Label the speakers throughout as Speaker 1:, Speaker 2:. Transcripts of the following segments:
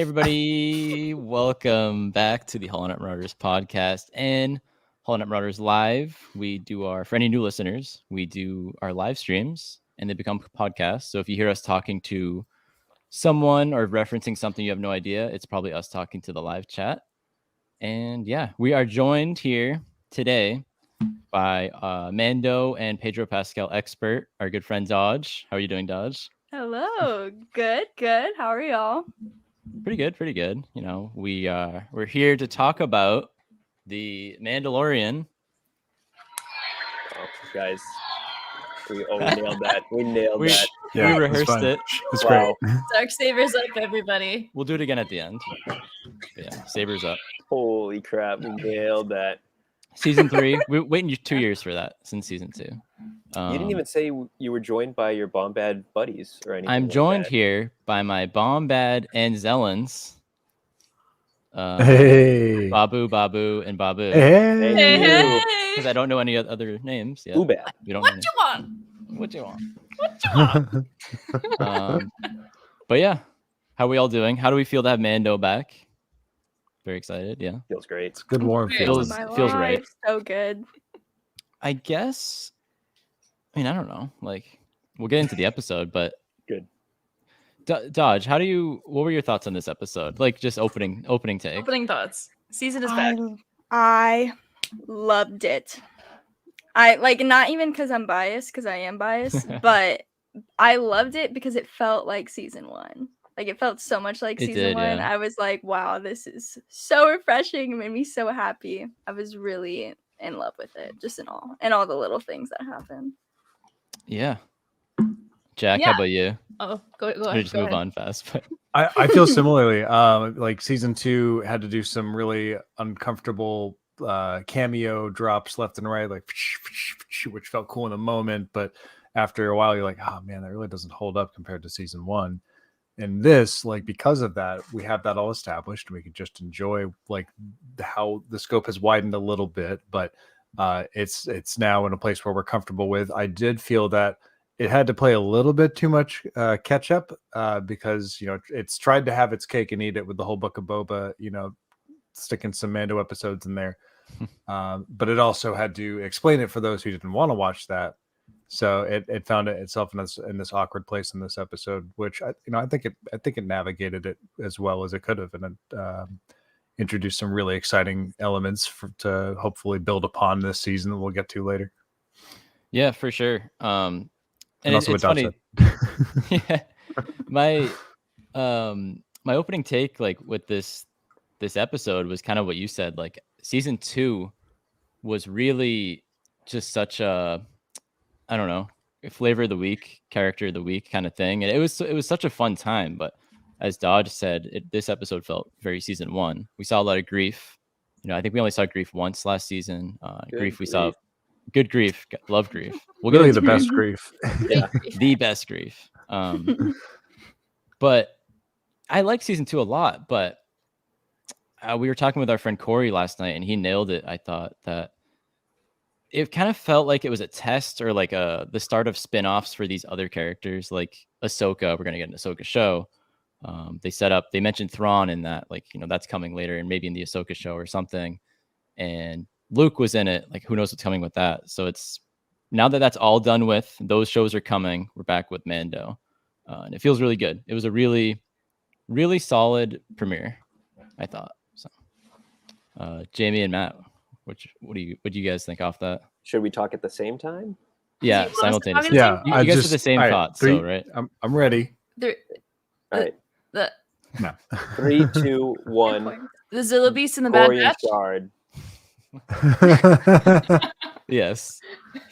Speaker 1: Hey everybody, welcome back to the HoloNet Marauders podcast and HoloNet Marauders Live. For any new listeners, we do our live streams and they become podcasts. So if you hear us talking to someone or referencing something you have no idea, it's probably us talking to the live chat. And yeah, we are joined here today by Mando and Pedro Pascal expert, our good friend Dodge. How are you doing, Dodge?
Speaker 2: Hello. Good. How are y'all?
Speaker 1: Pretty good. You know, we're here to talk about the Mandalorian.
Speaker 3: Oh, guys, we nailed that. We nailed that.
Speaker 1: Yeah, we rehearsed it.
Speaker 4: It's great.
Speaker 2: Dark sabers up, everybody.
Speaker 1: We'll do it again at the end. Yeah, sabers up.
Speaker 3: Holy crap, we nailed that.
Speaker 1: Season 3. We're waiting 2 years for that since season 2.
Speaker 3: You didn't even say you were joined by your Bombad buddies or anything.
Speaker 1: I'm
Speaker 3: like
Speaker 1: joined
Speaker 3: that.
Speaker 1: here by my Bombad and Zellans.
Speaker 4: Hey.
Speaker 1: Babu, and Babu.
Speaker 4: Hey.
Speaker 1: Because I don't know any other names yet.
Speaker 3: Boobad.
Speaker 1: We don't
Speaker 2: What
Speaker 1: know
Speaker 2: you want?
Speaker 1: What you want? But yeah, how are we all doing? How do we feel to have Mando back? Very excited. Yeah,
Speaker 3: Feels great.
Speaker 4: It's good warm
Speaker 1: Feels right.
Speaker 2: So good.
Speaker 1: I guess. I mean, I don't know. Like, we'll get into the episode, but
Speaker 3: Good.
Speaker 1: Dodge, what were your thoughts on this episode? Like, just opening take.
Speaker 2: Opening thoughts. Season is back.
Speaker 5: I loved it. I like, not even because I'm biased, because I am biased, but I loved it because it felt like season 1. Like, it felt so much like season 1.
Speaker 1: Yeah.
Speaker 5: I was like, wow, this is so refreshing. It made me so happy. I was really in love with it, just in all the little things that happen.
Speaker 1: Yeah. Jack, how about you?
Speaker 2: Oh, go
Speaker 1: Or
Speaker 2: ahead.
Speaker 1: just move on fast. But
Speaker 4: I feel similarly. Like season 2 had to do some really uncomfortable cameo drops left and right, like which felt cool in the moment, but after a while you're like, oh man, that really doesn't hold up compared to season 1. And this, like, because of that, we have that all established and we can just enjoy like how the scope has widened a little bit, but it's now in a place where we're comfortable with. I did feel that it had to play a little bit too much catch up because, you know, it's tried to have its cake and eat it with the whole Book of Boba, you know, sticking some Mando episodes in there. But it also had to explain it for those who didn't want to watch that. So it found itself in this awkward place in this episode, which I think it navigated it as well as it could have, and it introduced some really exciting elements to hopefully build upon this season that we'll get to later.
Speaker 1: yeah, for sure. And
Speaker 4: also
Speaker 1: it's funny. Yeah, my opening take, like, with this episode was kind of what you said. Like, season 2 was really just such a, I don't know, flavor of the week, character of the week kind of thing. And it was such a fun time. But as Dodge said, this episode felt very season 1. We saw a lot of grief. You know, I think we only saw grief once last season. Grief we saw. Good grief. Love grief.
Speaker 4: We'll really the best grief.
Speaker 1: Yeah, the best grief. But I like season 2 a lot. But we were talking with our friend Corey last night, and he nailed it. I thought that it kind of felt like it was a test or like the start of spin-offs for these other characters, like Ahsoka. We're going to get an Ahsoka show. They mentioned Thrawn in that, like, you know, that's coming later and maybe in the Ahsoka show or something. And Luke was in it. Like, who knows what's coming with that? So it's now that that's all done with, those shows are coming. We're back with Mando. And it feels really good. It was a really, really solid premiere, I thought. So Jamie and Matt, what do you guys think off that?
Speaker 3: Should we talk at the same time?
Speaker 1: Yeah, simultaneously.
Speaker 4: Yeah,
Speaker 1: you guys have the same thoughts, so right?
Speaker 4: I'm ready.
Speaker 3: All right.
Speaker 4: No.
Speaker 3: 3, 2, 1.
Speaker 2: The Zilla Beast and the Bad
Speaker 3: Corey
Speaker 2: Batch.
Speaker 3: Shard.
Speaker 1: Yes.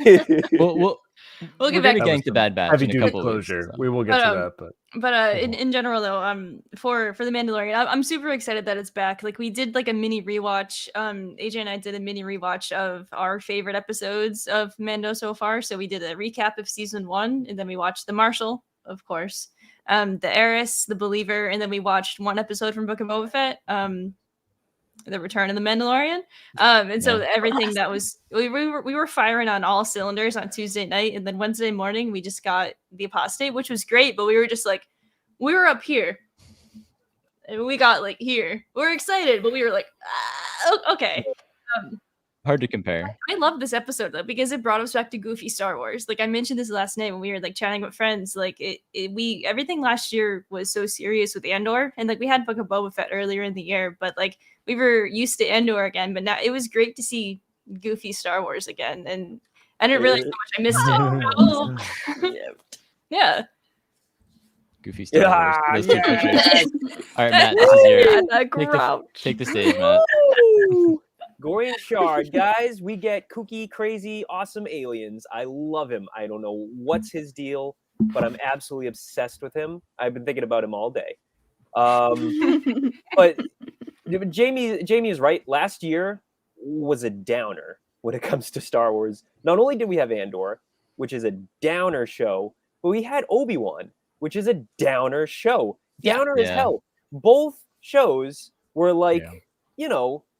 Speaker 2: We'll get back
Speaker 1: to
Speaker 2: to
Speaker 1: getting to Bad Batch
Speaker 4: heavy
Speaker 1: in a
Speaker 4: duty
Speaker 1: couple
Speaker 4: closure.
Speaker 1: weeks, so.
Speaker 4: We will get to that,
Speaker 2: but in general though, for the Mandalorian, I'm super excited that it's back. Like, we did like a mini rewatch. AJ and I did a mini rewatch of our favorite episodes of Mando so far. So we did a recap of season 1, and then we watched the Marshal, of course, the Heiress, the Believer, and then we watched one episode from Book of Boba Fett, the Return of the Mandalorian. And so everything that was, we were firing on all cylinders on Tuesday night, and then Wednesday morning we just got the Apostate, which was great, but we were just like, we were up here And we got like here. We're excited, but we were like, okay.
Speaker 1: Hard to compare.
Speaker 2: I love this episode though because it brought us back to goofy Star Wars. Like I mentioned this last night when we were like chatting with friends. Like we everything last year was so serious with Andor, and like we had Book of Boba Fett earlier in the year, but like we were used to Andor again. But now it was great to see goofy Star Wars again, and I didn't realize how much I missed it. Yeah.
Speaker 1: Goofy Star Wars. Those two pictures. All right, Matt, this is your take the stage, Matt.
Speaker 3: Gorian Shard, guys, we get kooky, crazy, awesome aliens. I love him. I don't know what's his deal, but I'm absolutely obsessed with him. I've been thinking about him all day. But Jamie is right. Last year was a downer when it comes to Star Wars. Not only did we have Andor, which is a downer show, but we had Obi-Wan, which is a downer show. Downer as hell. Both shows were like,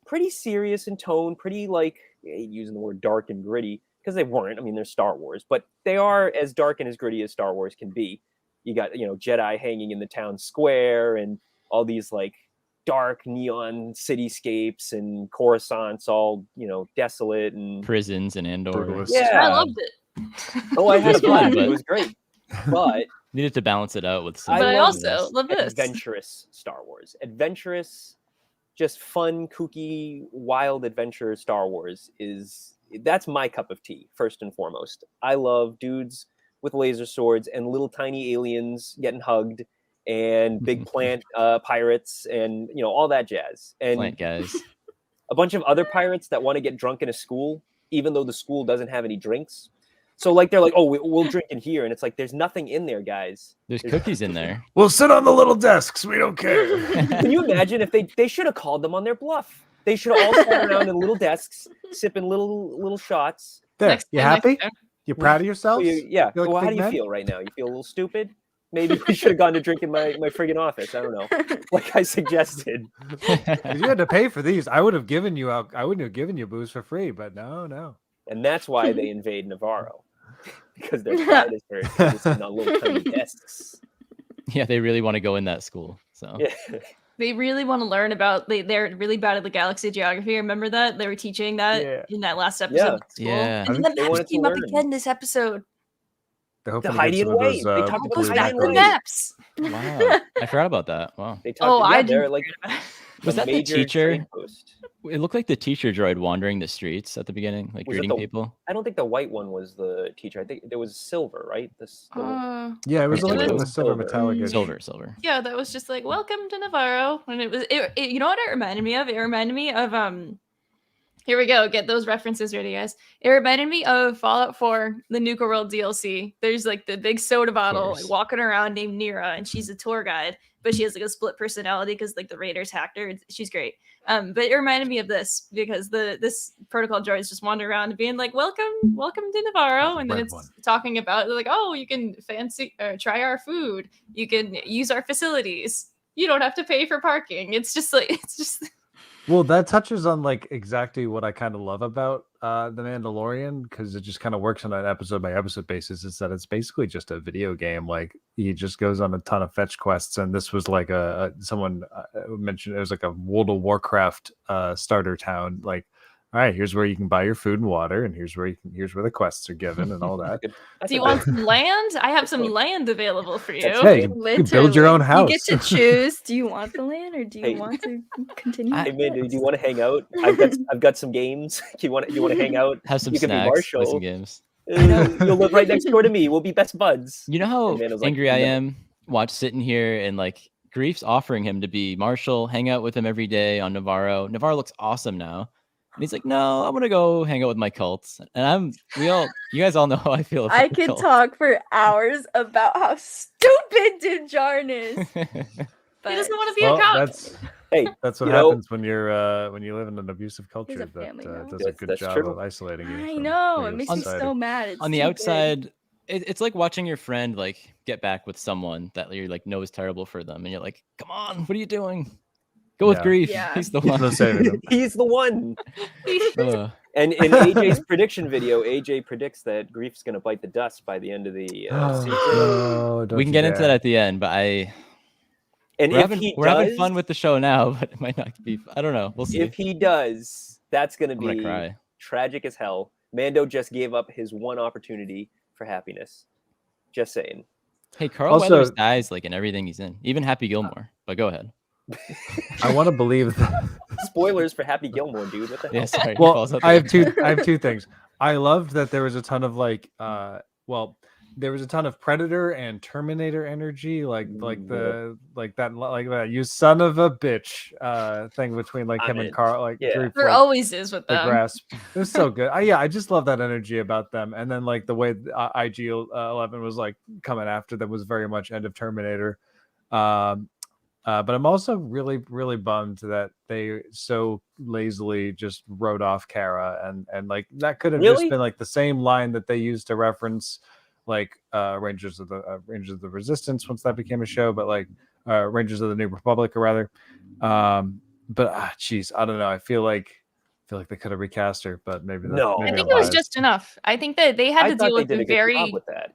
Speaker 3: pretty serious in tone, pretty like using the word dark and gritty because they weren't. I mean, they're Star Wars, but they are as dark and as gritty as Star Wars can be. You got, Jedi hanging in the town square and all these like dark neon cityscapes and Coruscant's all, desolate and
Speaker 1: prisons and Andor.
Speaker 3: Yeah.
Speaker 2: I loved it.
Speaker 3: Oh, I had a blast. It was great. But
Speaker 1: needed to balance it out with some.
Speaker 2: But I also love this.
Speaker 3: Adventurous Star Wars. Adventurous, just fun, kooky, wild adventure Star Wars that's my cup of tea, first and foremost. I love dudes with laser swords and little tiny aliens getting hugged and big plant pirates and, all that jazz. And
Speaker 1: plant guys.
Speaker 3: A bunch of other pirates that want to get drunk in a school, even though the school doesn't have any drinks. So like they're like, oh, we'll drink in here, and it's like there's nothing in there, guys.
Speaker 1: There's cookies in there.
Speaker 4: We'll sit on the little desks. We don't care.
Speaker 3: Can you imagine if they should have called them on their bluff? They should have all sat around in little desks, sipping little shots.
Speaker 4: There, you happy? You proud of yourself?
Speaker 3: Yeah.
Speaker 4: Like
Speaker 3: well, how do you feel right now? You feel a little stupid? Maybe we should have gone to drink in my friggin' office. I don't know, like I suggested.
Speaker 4: You had to pay for these. I wouldn't have given you booze for free, but no.
Speaker 3: And that's why they invade Navarro. Because their pride is just on little tiny desks.
Speaker 1: Yeah, they really want to go in that school. So
Speaker 2: they really want to learn about. They're really bad at the galaxy geography. Remember that they were teaching that in that last episode of school.
Speaker 1: Yeah.
Speaker 2: And then the maps came up again this episode.
Speaker 3: The hiding away. They talked about
Speaker 2: the maps.
Speaker 1: Wow, I forgot about that. Wow.
Speaker 2: I did.
Speaker 3: Like,
Speaker 1: was that the teacher? It looked like the teacher droid wandering the streets at the beginning, like greeting people.
Speaker 3: I don't think the white one was the teacher. I think there was silver, right?
Speaker 4: Yeah, it was like the silver metallic.
Speaker 1: Silver.
Speaker 2: Yeah, that was just like welcome to Navarro, and it was. You know what it reminded me of? It reminded me of Here we go. Get those references ready, guys. It reminded me of Fallout 4, the Nuka World DLC. There's like the big soda bottle like, walking around named Nira, and she's a tour guide, but she has like a split personality because like the Raiders hacked her. She's great. But it reminded me of this because this protocol droid is just wandering around and being like, welcome to Navarro. And then it's talking about like, oh, you can try our food. You can use our facilities. You don't have to pay for parking. It's just.
Speaker 4: Well, that touches on like exactly what I kind of love about The Mandalorian, because it just kind of works on an episode by episode basis. Is that it's basically just a video game. Like he just goes on a ton of fetch quests, and this was like someone mentioned it was like a World of Warcraft starter town. Like, all right, here's where you can buy your food and water, and here's where the quests are given and all that.
Speaker 2: Do you want some land? I have some land available for you.
Speaker 4: Hey, you can build your own house.
Speaker 5: You get to choose. Do you want the land or do you want to continue?
Speaker 3: Hey, man, do you want to hang out? I've got some games. You want to hang out?
Speaker 1: Have some
Speaker 3: you
Speaker 1: snacks.
Speaker 3: Can be Marshall.
Speaker 1: Play some games.
Speaker 3: You'll live right next door to me. We'll be best buds.
Speaker 1: You know how angry I am sitting here and like Grief's offering him to be Marshall, hang out with him every day on Navarro. Navarro looks awesome now. And he's like, no, I'm gonna go hang out with my cults. And you guys all know how I feel about
Speaker 5: I could talk for hours about how stupid Dinjarin is.
Speaker 2: But he doesn't want to be a cop.
Speaker 4: That's what happens when you live in an abusive culture that does a good job of isolating you.
Speaker 5: I know, it makes me so mad.
Speaker 1: On the outside, it's like watching your friend like get back with someone that you like know is terrible for them, and you're like, come on, what are you doing? Go with Grief. Yeah. He's the one.
Speaker 3: He's the one. And in AJ's prediction video, AJ predicts that Grief's going to bite the dust by the end of the season.
Speaker 1: We can get into that at the end, but
Speaker 3: And
Speaker 1: We're
Speaker 3: if
Speaker 1: having
Speaker 3: he
Speaker 1: we're having fun with the show now, but it might not be. I don't know. We'll see.
Speaker 3: if he does, that's gonna
Speaker 1: I'm gonna
Speaker 3: be
Speaker 1: cry.
Speaker 3: tragic as hell. Mando just gave up his one opportunity for happiness. Just saying.
Speaker 1: Hey, Carl
Speaker 4: Also-
Speaker 1: Weathers dies like in everything he's in, even Happy Gilmore. But go ahead.
Speaker 4: I want to believe that.
Speaker 3: Spoilers for Happy Gilmore, dude. What the hell?
Speaker 1: Yeah, sorry. he
Speaker 4: Well,
Speaker 1: falls out
Speaker 4: I have
Speaker 1: the-
Speaker 4: two things. I loved that there was a ton of there was a ton of Predator and Terminator energy, like that you son of a bitch thing between like him and Carl, like
Speaker 3: yeah.
Speaker 4: Drew,
Speaker 2: There
Speaker 4: like,
Speaker 2: always is with
Speaker 4: the
Speaker 2: them.
Speaker 4: grasp. It was so good. I just love that energy about them, and then like the way IG 11 was like coming after them was very much end of Terminator. But I'm also really, really bummed that they so lazily just wrote off Kara, and like that could have just
Speaker 3: Really?
Speaker 4: been like the same line that they used to reference like Rangers of the Resistance once that became a show, but like Rangers of the New Republic, or rather. But geez, I don't know. I feel like they could have recast her, but maybe
Speaker 3: No.
Speaker 2: I
Speaker 4: maybe
Speaker 2: think
Speaker 4: I'm
Speaker 2: it was
Speaker 4: biased.
Speaker 2: just enough. I think that they had
Speaker 3: I
Speaker 2: to
Speaker 3: thought
Speaker 2: deal
Speaker 3: they
Speaker 2: with
Speaker 3: did
Speaker 2: the
Speaker 3: a good job
Speaker 2: very
Speaker 3: with that.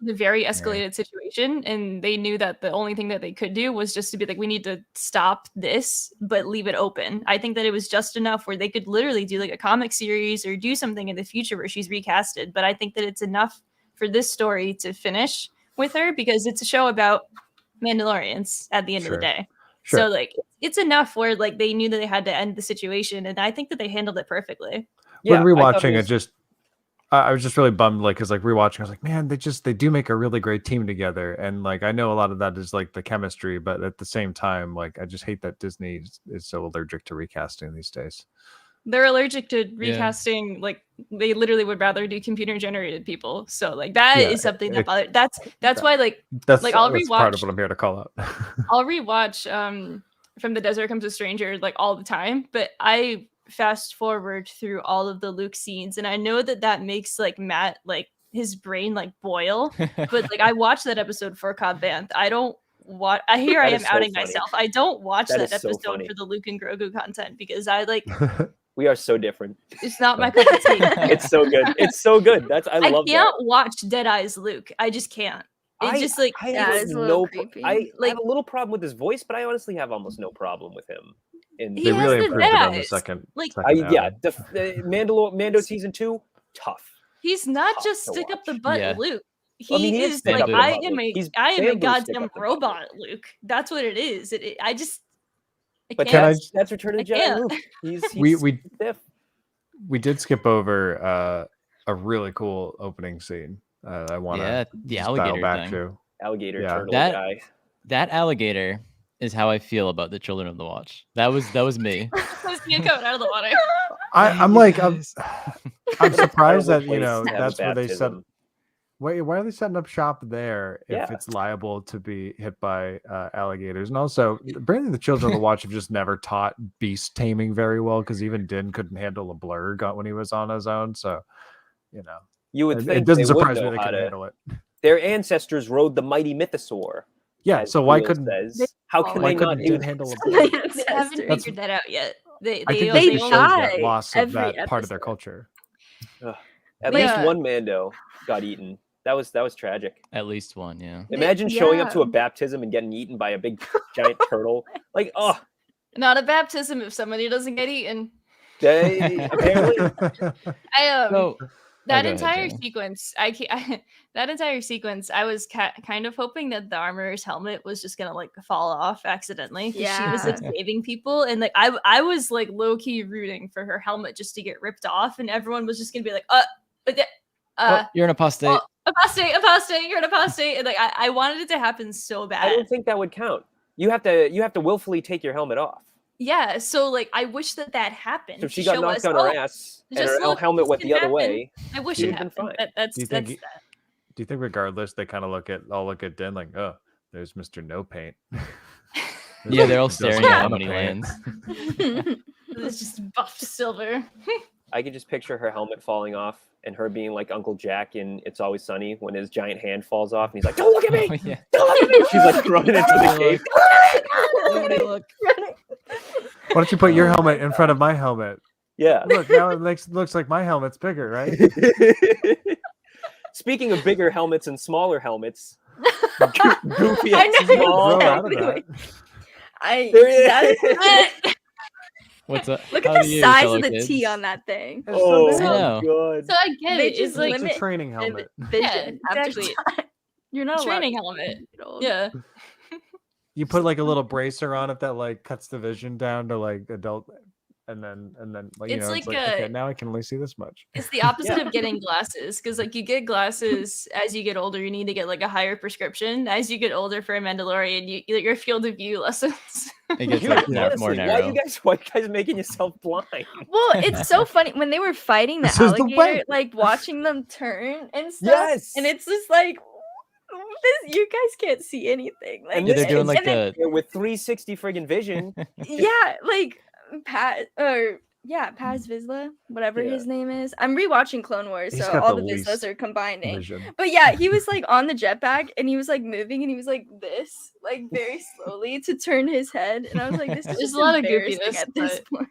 Speaker 2: the very escalated situation, and they knew that the only thing that they could do was just to be like, we need to stop this but leave it open. I think that it was just enough where they could literally do like a comic series or do something in the future where she's recasted, but I think that it's enough for this story to finish with her, because it's a show about Mandalorians at the end of the day.
Speaker 4: Sure.
Speaker 2: So like it's enough where like they knew that they had to end the situation, and I think that they handled it perfectly.
Speaker 3: Yeah,
Speaker 4: when
Speaker 3: I thought
Speaker 4: rewatching
Speaker 3: it
Speaker 4: it,
Speaker 3: was-
Speaker 4: just I was just really bummed, like, because like rewatching, I was like, man, they do make a really great team together, and like I know a lot of that is like the chemistry, but at the same time, like I just hate that Disney is so allergic to recasting these days.
Speaker 2: They're allergic to recasting. Like they literally would rather do computer generated people. So like that is something that bothers. That's why like
Speaker 4: That's
Speaker 2: I'll
Speaker 4: that's part of
Speaker 2: rewatch-
Speaker 4: what I'm here to call out.
Speaker 2: I'll rewatch From the Desert Comes a Stranger like all the time, but I fast forward through all of the Luke scenes, and I know that makes like Matt like his brain like boil. But like I watched that episode for Cobb Vanth. I don't watch. I
Speaker 3: That
Speaker 2: am
Speaker 3: is so
Speaker 2: outing
Speaker 3: funny.
Speaker 2: myself. I don't watch
Speaker 3: That
Speaker 2: that
Speaker 3: is so
Speaker 2: episode
Speaker 3: funny.
Speaker 2: for the Luke and Grogu content, because I like
Speaker 3: We are so different.
Speaker 2: it's not my cup of tea.
Speaker 3: It's so good. It's so good. I love
Speaker 2: can't
Speaker 3: that.
Speaker 2: watch Dead Eyes Luke. I just can't. It's just like
Speaker 3: I
Speaker 5: Yeah,
Speaker 3: have
Speaker 5: it's a little
Speaker 3: no
Speaker 5: creepy.
Speaker 3: I
Speaker 2: Like-
Speaker 3: have a little problem with his voice, but I honestly have almost no problem with him. In
Speaker 2: He
Speaker 4: They
Speaker 2: has
Speaker 4: really
Speaker 2: the
Speaker 4: improved it on the
Speaker 2: eyes.
Speaker 4: second.
Speaker 2: Like-
Speaker 4: second
Speaker 3: yeah,
Speaker 4: outing.
Speaker 3: the Mando season 2, tough.
Speaker 2: he's not
Speaker 3: Tough
Speaker 2: just
Speaker 3: to
Speaker 2: stick up the
Speaker 3: watch.
Speaker 2: butt
Speaker 1: Yeah.
Speaker 2: Luke. He
Speaker 3: I mean, he is
Speaker 2: is
Speaker 3: stick
Speaker 2: like
Speaker 1: up the
Speaker 2: I
Speaker 3: butt
Speaker 2: am
Speaker 3: Luke. He's
Speaker 2: a
Speaker 3: bamboo stick
Speaker 2: goddamn
Speaker 3: up the butt
Speaker 2: robot, Luke. That's what it is. I just I
Speaker 3: But
Speaker 2: can't.
Speaker 3: that's Return of the
Speaker 2: I
Speaker 3: Jedi
Speaker 2: can't.
Speaker 3: Luke. He's
Speaker 4: We
Speaker 3: stiff.
Speaker 4: we did skip over a really cool opening scene. I want to
Speaker 1: Yeah, the alligator thing.
Speaker 4: to.
Speaker 3: Alligator
Speaker 4: Yeah.
Speaker 3: turtle
Speaker 1: That-
Speaker 3: guy.
Speaker 1: That alligator is how I feel about the Children of the Watch. That was me.
Speaker 2: His hand coming out of the water.
Speaker 4: I'm surprised that
Speaker 3: Terrible place to have a
Speaker 4: that's where they set.
Speaker 3: baptism.
Speaker 4: Why are they setting up shop there if
Speaker 3: Yeah.
Speaker 4: it's liable to be hit by alligators? And also, Brandon, the Children of the Watch have just never taught beast taming very well, because even Din couldn't handle a blur when he was on his own. So,
Speaker 3: You would
Speaker 4: it
Speaker 3: think
Speaker 4: doesn't
Speaker 3: they would
Speaker 4: surprise me
Speaker 3: know
Speaker 4: they
Speaker 3: how
Speaker 4: couldn't
Speaker 3: to.
Speaker 4: handle it.
Speaker 3: Their ancestors rode the mighty mythosaur.
Speaker 4: Yeah,
Speaker 3: as
Speaker 4: so why
Speaker 3: Leo
Speaker 4: couldn't
Speaker 3: says. How can
Speaker 4: why
Speaker 3: they not
Speaker 4: couldn't
Speaker 3: do
Speaker 4: Din
Speaker 3: that?
Speaker 4: handle a
Speaker 5: My
Speaker 4: blur?
Speaker 2: They haven't
Speaker 5: ancestors.
Speaker 2: figured that out yet. They
Speaker 4: I think
Speaker 5: They
Speaker 4: this
Speaker 2: only-
Speaker 4: just shows that
Speaker 5: die
Speaker 4: loss of
Speaker 5: every
Speaker 4: that part of their
Speaker 5: episode.
Speaker 4: culture.
Speaker 3: At
Speaker 2: Yeah.
Speaker 3: least one Mando got eaten. That was tragic.
Speaker 1: At least one, yeah.
Speaker 3: Imagine showing up to a
Speaker 5: yeah.
Speaker 3: baptism and getting eaten by a big giant turtle. Like, oh,
Speaker 2: Not a baptism if somebody doesn't get eaten.
Speaker 3: they apparently.
Speaker 2: I
Speaker 1: So
Speaker 2: that
Speaker 1: go ahead,
Speaker 2: entire
Speaker 1: Jamie.
Speaker 2: sequence, that entire sequence, I was kind of hoping that the armorer's helmet was just gonna like fall off accidentally, because she was like
Speaker 5: Yeah.
Speaker 2: saving people, and like I was like low key rooting for her helmet just to get ripped off, and everyone was just gonna be like,
Speaker 1: oh, you're an apostate.
Speaker 2: oh, apostate, you're an apostate, and like I wanted it to happen so
Speaker 3: I
Speaker 2: bad.
Speaker 3: don't think that would count. You have to willfully take your helmet off.
Speaker 2: Yeah, so like I wish that happened.
Speaker 3: So if she
Speaker 2: to
Speaker 3: got
Speaker 2: show
Speaker 3: knocked
Speaker 2: us,
Speaker 3: on her ass and
Speaker 2: just
Speaker 3: her
Speaker 2: look,
Speaker 3: helmet
Speaker 2: this
Speaker 3: went
Speaker 2: can
Speaker 3: the other
Speaker 2: happen.
Speaker 3: way.
Speaker 2: I wish
Speaker 3: She
Speaker 2: it
Speaker 3: would've been
Speaker 2: happened.
Speaker 3: fine.
Speaker 2: That's
Speaker 4: Do you think
Speaker 2: that's that.
Speaker 4: Do you think regardless they kind of look at Din like, oh, there's Mr. No Paint.
Speaker 1: Yeah, they're all
Speaker 4: Doesn't
Speaker 1: staring at
Speaker 4: want
Speaker 1: how
Speaker 4: to
Speaker 1: many
Speaker 4: paint.
Speaker 1: lands.
Speaker 2: It's just buffed silver.
Speaker 3: I could just picture her helmet falling off and her being like Uncle Jack in It's Always Sunny when his giant hand falls off and he's like, "Don't look at me!
Speaker 1: Oh, yeah.
Speaker 3: Don't look at me!" She's like running into the cave.
Speaker 1: Nobody look.
Speaker 4: Why don't you put your helmet in front of my helmet?
Speaker 3: Yeah.
Speaker 4: Look, now it looks like my helmet's bigger, right?
Speaker 3: Speaking of bigger helmets and smaller helmets, Goofy
Speaker 5: I
Speaker 3: has
Speaker 5: know.
Speaker 3: small
Speaker 4: Grow out of
Speaker 3: helmet.
Speaker 4: that.
Speaker 3: There it
Speaker 5: that is,
Speaker 1: What's up?
Speaker 5: look
Speaker 1: How
Speaker 5: at
Speaker 1: are
Speaker 5: the
Speaker 1: you,
Speaker 5: size
Speaker 1: fellow
Speaker 5: of the
Speaker 1: kids?
Speaker 5: T on that thing.
Speaker 4: It's
Speaker 3: Oh
Speaker 4: so
Speaker 1: I
Speaker 3: my
Speaker 1: know.
Speaker 3: god.
Speaker 2: So I get
Speaker 5: They
Speaker 2: it. It's
Speaker 5: just
Speaker 2: like
Speaker 4: It's a
Speaker 5: limit
Speaker 4: training helmet.
Speaker 5: vision after
Speaker 2: exactly.
Speaker 5: time. You're not allowed
Speaker 2: training
Speaker 5: to
Speaker 2: element.
Speaker 5: get old.
Speaker 2: Yeah.
Speaker 4: You put like a little bracer on it that like cuts the vision down to like adult, and then like
Speaker 2: It's
Speaker 4: it's
Speaker 2: like
Speaker 4: like okay,
Speaker 2: a-
Speaker 4: now I can only see this much.
Speaker 2: It's the opposite
Speaker 3: Yeah.
Speaker 2: of getting glasses because like you get glasses as you get older. You need to get like a higher prescription. As you get older for a Mandalorian, your field of view lessens.
Speaker 1: It gets
Speaker 3: Dude,
Speaker 1: like
Speaker 4: Yeah.
Speaker 1: more
Speaker 3: honestly,
Speaker 1: narrow.
Speaker 3: why you guys making yourself blind?
Speaker 5: Well, it's so funny when they were fighting the
Speaker 4: This is the
Speaker 5: alligator,
Speaker 4: way.
Speaker 5: like watching them turn and stuff.
Speaker 3: Yes.
Speaker 5: And it's just like you guys can't see anything. Like,
Speaker 3: And
Speaker 1: Yeah, they're
Speaker 3: this
Speaker 1: doing
Speaker 3: is-
Speaker 1: like
Speaker 5: and then-
Speaker 1: the
Speaker 3: with 360 friggin' vision.
Speaker 5: yeah, like Pat Paz Vizsla, whatever
Speaker 3: Yeah.
Speaker 5: his name is. I'm rewatching Clone Wars,
Speaker 4: He's
Speaker 5: so
Speaker 4: got
Speaker 5: all
Speaker 4: the
Speaker 5: the Vizslas
Speaker 4: least
Speaker 5: are combining.
Speaker 4: Vision.
Speaker 5: But yeah, he was like on the jetpack and he was like moving and he was like this, like very slowly to turn his head. And I was like, this is
Speaker 2: There's
Speaker 5: just
Speaker 2: a lot of
Speaker 5: embarrassing
Speaker 2: goofiness,
Speaker 5: at this point.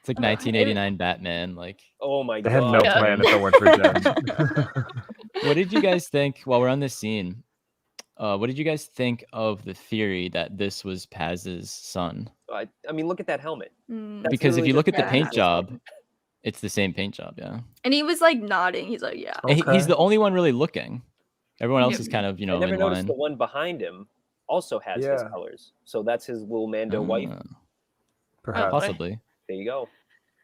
Speaker 1: It's like 1989 Batman. Like,
Speaker 3: Oh my
Speaker 4: They
Speaker 3: god.
Speaker 4: had no
Speaker 2: Yeah.
Speaker 4: plan if it weren't for Jen.
Speaker 1: what did you guys think while we're on this scene? What did you guys think of the theory that this was Paz's son?
Speaker 3: I mean, look at that helmet.
Speaker 5: Mm.
Speaker 3: That's
Speaker 1: Because if
Speaker 3: literally
Speaker 1: you look at the
Speaker 5: yeah.
Speaker 1: paint job, it's the same paint job, yeah.
Speaker 5: And he was like nodding. He's like, yeah.
Speaker 1: And he's
Speaker 4: Okay.
Speaker 1: the only one really looking. Everyone else
Speaker 2: Yep.
Speaker 1: is kind of,
Speaker 3: I
Speaker 1: in
Speaker 3: never noticed
Speaker 1: line.
Speaker 3: the one behind him also has his
Speaker 4: Yeah.
Speaker 3: colors. So that's his little Mando wife.
Speaker 1: Ah,
Speaker 4: Perhaps.
Speaker 1: possibly.
Speaker 3: There you go.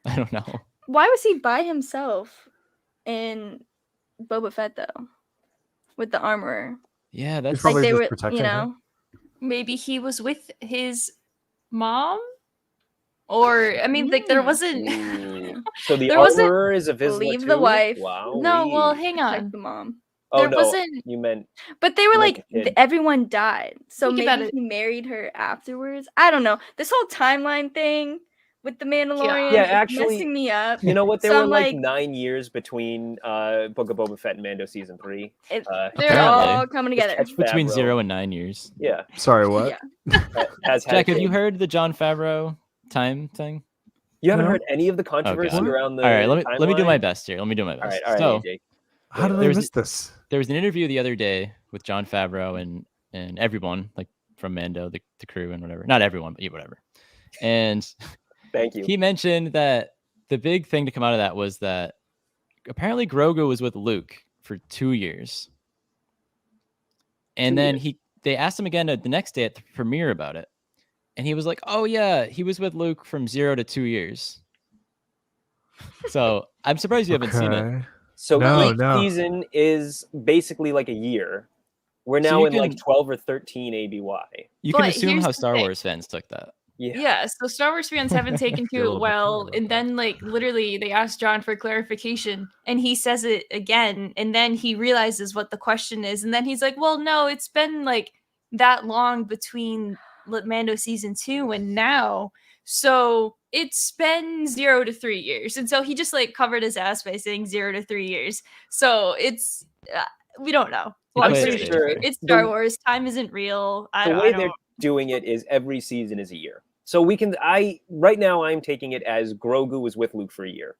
Speaker 1: I don't know.
Speaker 5: Why was he by himself in Boba Fett though? With the armorer.
Speaker 1: Yeah, that's
Speaker 4: probably
Speaker 5: Like they
Speaker 4: just
Speaker 5: were,
Speaker 4: protecting
Speaker 5: you
Speaker 4: her.
Speaker 5: know.
Speaker 2: Maybe he was with his mom, or I mean, like there wasn't.
Speaker 3: Ooh. So the
Speaker 2: There wasn't-
Speaker 3: armorer is a Vizsla
Speaker 5: Leave
Speaker 3: too?
Speaker 5: the wife.
Speaker 3: Wow.
Speaker 2: No, well, hang
Speaker 5: Protect
Speaker 2: on.
Speaker 5: the mom.
Speaker 3: Oh
Speaker 2: there
Speaker 3: no,
Speaker 2: wasn't-
Speaker 3: you meant
Speaker 5: But they were
Speaker 3: You meant
Speaker 5: like
Speaker 3: the kid.
Speaker 5: everyone died. So
Speaker 2: Think about
Speaker 5: maybe
Speaker 2: it.
Speaker 5: he married her afterwards. I don't know. This whole timeline thing with the Mandalorian
Speaker 3: Yeah,
Speaker 5: is
Speaker 3: actually,
Speaker 5: messing me up.
Speaker 3: you know what? There
Speaker 5: So
Speaker 3: were
Speaker 5: I'm
Speaker 3: like
Speaker 5: like-
Speaker 3: 9 years between Book of Boba Fett and Mando season 3.
Speaker 5: It-
Speaker 2: They're
Speaker 5: They're
Speaker 1: Apparently.
Speaker 5: all coming together.
Speaker 3: Catch
Speaker 1: between
Speaker 3: Favreau.
Speaker 1: 0 and 9 years.
Speaker 3: Yeah.
Speaker 4: Sorry, what?
Speaker 5: Yeah.
Speaker 3: Has had
Speaker 1: Jack, have you
Speaker 3: kids.
Speaker 1: heard the John Favreau time thing?
Speaker 3: You haven't
Speaker 4: No.
Speaker 3: heard any of the controversy
Speaker 1: God.
Speaker 3: around the
Speaker 1: All right, let me do my
Speaker 3: timeline?
Speaker 1: best here. Let me do my
Speaker 3: All
Speaker 1: best.
Speaker 3: right,
Speaker 1: So
Speaker 3: AJ.
Speaker 4: How did I
Speaker 1: There's-
Speaker 4: miss this?
Speaker 1: there was an interview the other day with John Favreau and everyone, like from Mando, the crew and whatever. Not everyone, but whatever. And
Speaker 3: Thank you.
Speaker 1: he mentioned that the big thing to come out of that was that apparently Grogu was with Luke for 2 years. And
Speaker 3: 2
Speaker 1: then
Speaker 3: years.
Speaker 1: they asked him again the next day at the premiere about it. And he was like, "Oh yeah, he was with Luke from 0 to 2 years." So I'm surprised you haven't seen it.
Speaker 4: Okay.
Speaker 3: So
Speaker 4: No,
Speaker 3: each
Speaker 4: no.
Speaker 3: season is basically like a year. We're
Speaker 1: So
Speaker 3: now
Speaker 1: you
Speaker 3: in like
Speaker 1: can-
Speaker 3: 12 or 13 ABY.
Speaker 1: You can
Speaker 2: But
Speaker 1: assume
Speaker 2: here's
Speaker 1: how
Speaker 2: the
Speaker 1: Star
Speaker 2: thing.
Speaker 1: Wars fans took that.
Speaker 3: Yeah.
Speaker 2: Yeah, so Star Wars fans haven't taken
Speaker 4: Feel a
Speaker 2: to
Speaker 4: little
Speaker 2: it
Speaker 4: bit
Speaker 2: well,
Speaker 4: about
Speaker 2: and
Speaker 4: that.
Speaker 2: then like literally they asked John for clarification, and he says it again, and then he realizes what the question is, and then he's like, "Well, no, it's been like that long between Mando season 2 and now, so it's been 0 to 3 years," and so he just like covered his ass by saying 0 to 3 years. So it's we don't know.
Speaker 1: He
Speaker 2: Long
Speaker 1: played
Speaker 2: story
Speaker 1: it safe.
Speaker 2: short, it's Star
Speaker 3: The-
Speaker 2: Wars. Time isn't real.
Speaker 3: The
Speaker 2: I
Speaker 3: way
Speaker 2: don't.
Speaker 3: they're doing it is every season is a year. So right now I'm taking it as Grogu was with Luke for a year,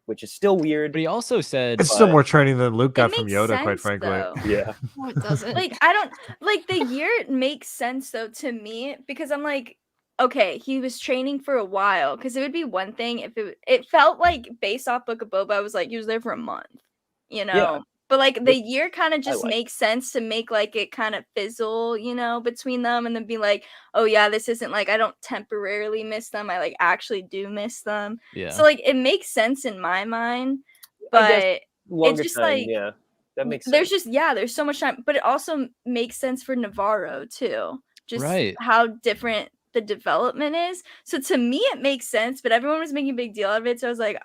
Speaker 3: which is still weird.
Speaker 1: But he also said,
Speaker 4: It's still
Speaker 3: But-
Speaker 4: more training than Luke got
Speaker 5: It
Speaker 4: from
Speaker 5: makes
Speaker 4: Yoda, quite
Speaker 5: sense,
Speaker 4: frankly.
Speaker 5: though.
Speaker 3: Yeah.
Speaker 2: No, it doesn't.
Speaker 5: Like I don't like the year makes sense though to me because I'm like, okay, he was training for a while because it would be one thing if it felt like based off Book of Boba, I was like he was there for a month, you know. But like the year kind of just
Speaker 3: like
Speaker 5: makes sense to make like it kind of fizzle, you know, between them and then be like, oh yeah, this isn't like I don't temporarily miss them, I like actually do miss them.
Speaker 1: "Yeah,
Speaker 5: So like it makes sense in my mind,
Speaker 3: I
Speaker 5: but
Speaker 3: guess Longer
Speaker 5: just
Speaker 3: time,
Speaker 5: like-
Speaker 3: yeah. That makes sense.
Speaker 5: there's just there's so much time, but it also makes sense for Navarro too. Just
Speaker 1: Right.
Speaker 5: how different the development is. So to me it makes sense, but everyone was making a big deal out of it. So I was like,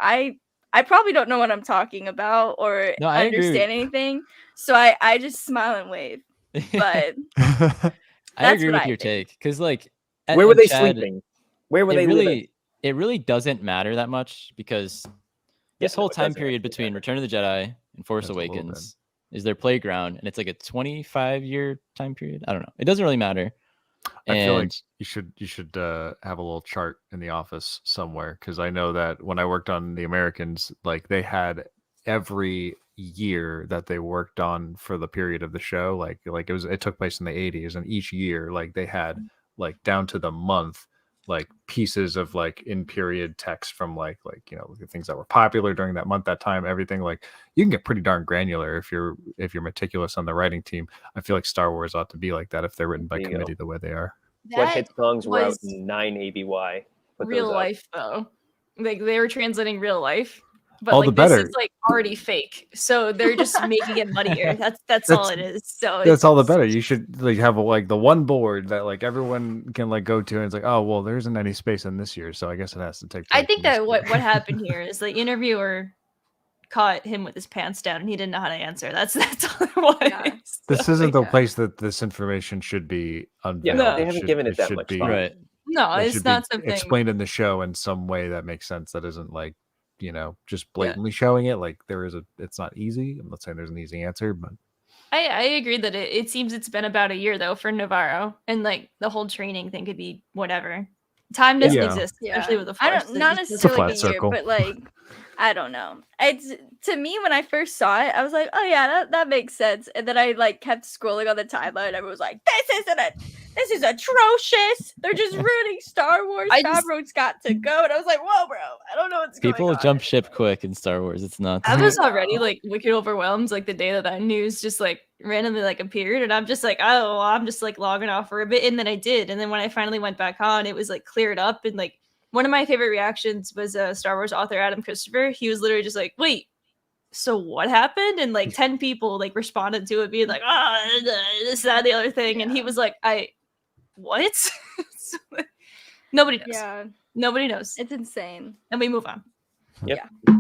Speaker 5: I probably don't know what I'm talking about or
Speaker 1: No, I agree.
Speaker 5: understand anything. So I just smile and wave. But
Speaker 1: I
Speaker 5: that's
Speaker 1: agree
Speaker 5: what
Speaker 1: with
Speaker 5: I
Speaker 1: your
Speaker 5: think.
Speaker 1: take because like
Speaker 3: Where were
Speaker 1: and
Speaker 3: they
Speaker 1: Chad,
Speaker 3: sleeping? Where were
Speaker 1: it
Speaker 3: they
Speaker 1: really
Speaker 3: living?
Speaker 1: it really doesn't matter that much because
Speaker 3: Yeah,
Speaker 1: this whole
Speaker 3: no, it
Speaker 1: time
Speaker 3: doesn't
Speaker 1: period
Speaker 3: actually
Speaker 1: between
Speaker 3: matter.
Speaker 1: Return of the Jedi and Force
Speaker 4: Does a little bit.
Speaker 1: Awakens is their playground, and it's like a 25-year time period. I don't know. It doesn't really matter.
Speaker 4: I feel like
Speaker 1: And
Speaker 4: you should have a little chart in the office somewhere because I know that when I worked on The Americans, like they had every year that they worked on for the period of the show, like it took place in the 80s, and each year like they had like down to the month, like pieces of like in period text from like the things that were popular during that month, that time, everything. Like you can get pretty darn granular if you're meticulous on the writing team. I feel like Star Wars ought to be like that if they're written by
Speaker 3: There you
Speaker 4: committee the way they are.
Speaker 3: What hit songs were out
Speaker 2: was
Speaker 3: in 9 ABY? Put
Speaker 2: real
Speaker 3: those up.
Speaker 2: life though. Like they were translating real life. But
Speaker 4: All
Speaker 2: like
Speaker 4: the
Speaker 2: this
Speaker 4: better.
Speaker 2: is like already fake. So they're just making it muddier. That's all it is. So
Speaker 4: That's all the
Speaker 2: it's-
Speaker 4: better. You should like have like the one board that like everyone can like go to, and it's like, oh well, there isn't any space in this year, so I guess it has to take place
Speaker 2: I think
Speaker 4: in this
Speaker 2: that
Speaker 4: year.
Speaker 2: what happened here is the interviewer caught him with his pants down and he didn't know how to answer. That's all it was.
Speaker 5: Yeah.
Speaker 4: This isn't the
Speaker 5: Yeah.
Speaker 4: place that this information should be unveiled.
Speaker 3: Yeah,
Speaker 2: No.
Speaker 3: they haven't given it that much thought.
Speaker 1: Right.
Speaker 2: No,
Speaker 4: It
Speaker 2: it's
Speaker 4: should
Speaker 2: not
Speaker 4: be
Speaker 2: something.
Speaker 4: explained in the show in some way that makes sense. That isn't like just blatantly showing it. Like it's not easy. I'm not saying there's an easy answer, but
Speaker 2: I agree that it seems it's been about a year though for Navarro, and like the whole training thing could be whatever. Time doesn't
Speaker 4: Yeah.
Speaker 2: exist,
Speaker 5: Yeah.
Speaker 2: especially with the
Speaker 5: I
Speaker 2: force.
Speaker 5: don't
Speaker 2: It
Speaker 5: not
Speaker 2: just
Speaker 4: It's a
Speaker 2: doesn't-
Speaker 5: necessarily
Speaker 4: flat
Speaker 5: a year,
Speaker 4: circle.
Speaker 5: but like I don't know. It's to me when I first saw it, I was like, oh yeah, that makes sense. And then I like kept scrolling on the timeline. Everyone was like, this is atrocious. They're just ruining Star Wars.
Speaker 2: I just-
Speaker 5: Favreau's got to go. And I was like, whoa, bro, I don't know what's
Speaker 1: People
Speaker 5: going on.
Speaker 1: jump ship quick in Star Wars. It's nuts.
Speaker 2: I was already like wicked overwhelmed like the day that news just like randomly like appeared, and I'm just like, oh, I'm just like logging off for a bit, and then I did, and then when I finally went back on, it was like cleared up, and like one of my favorite reactions was Star Wars author Adam Christopher. He was literally just like, wait, so what happened? And like 10 people like responded to it being like, this, that, the other thing, and he was like, what? So, nobody knows.
Speaker 5: Yeah,
Speaker 2: Nobody knows.
Speaker 5: it's insane.
Speaker 2: And we move on.
Speaker 3: Yep.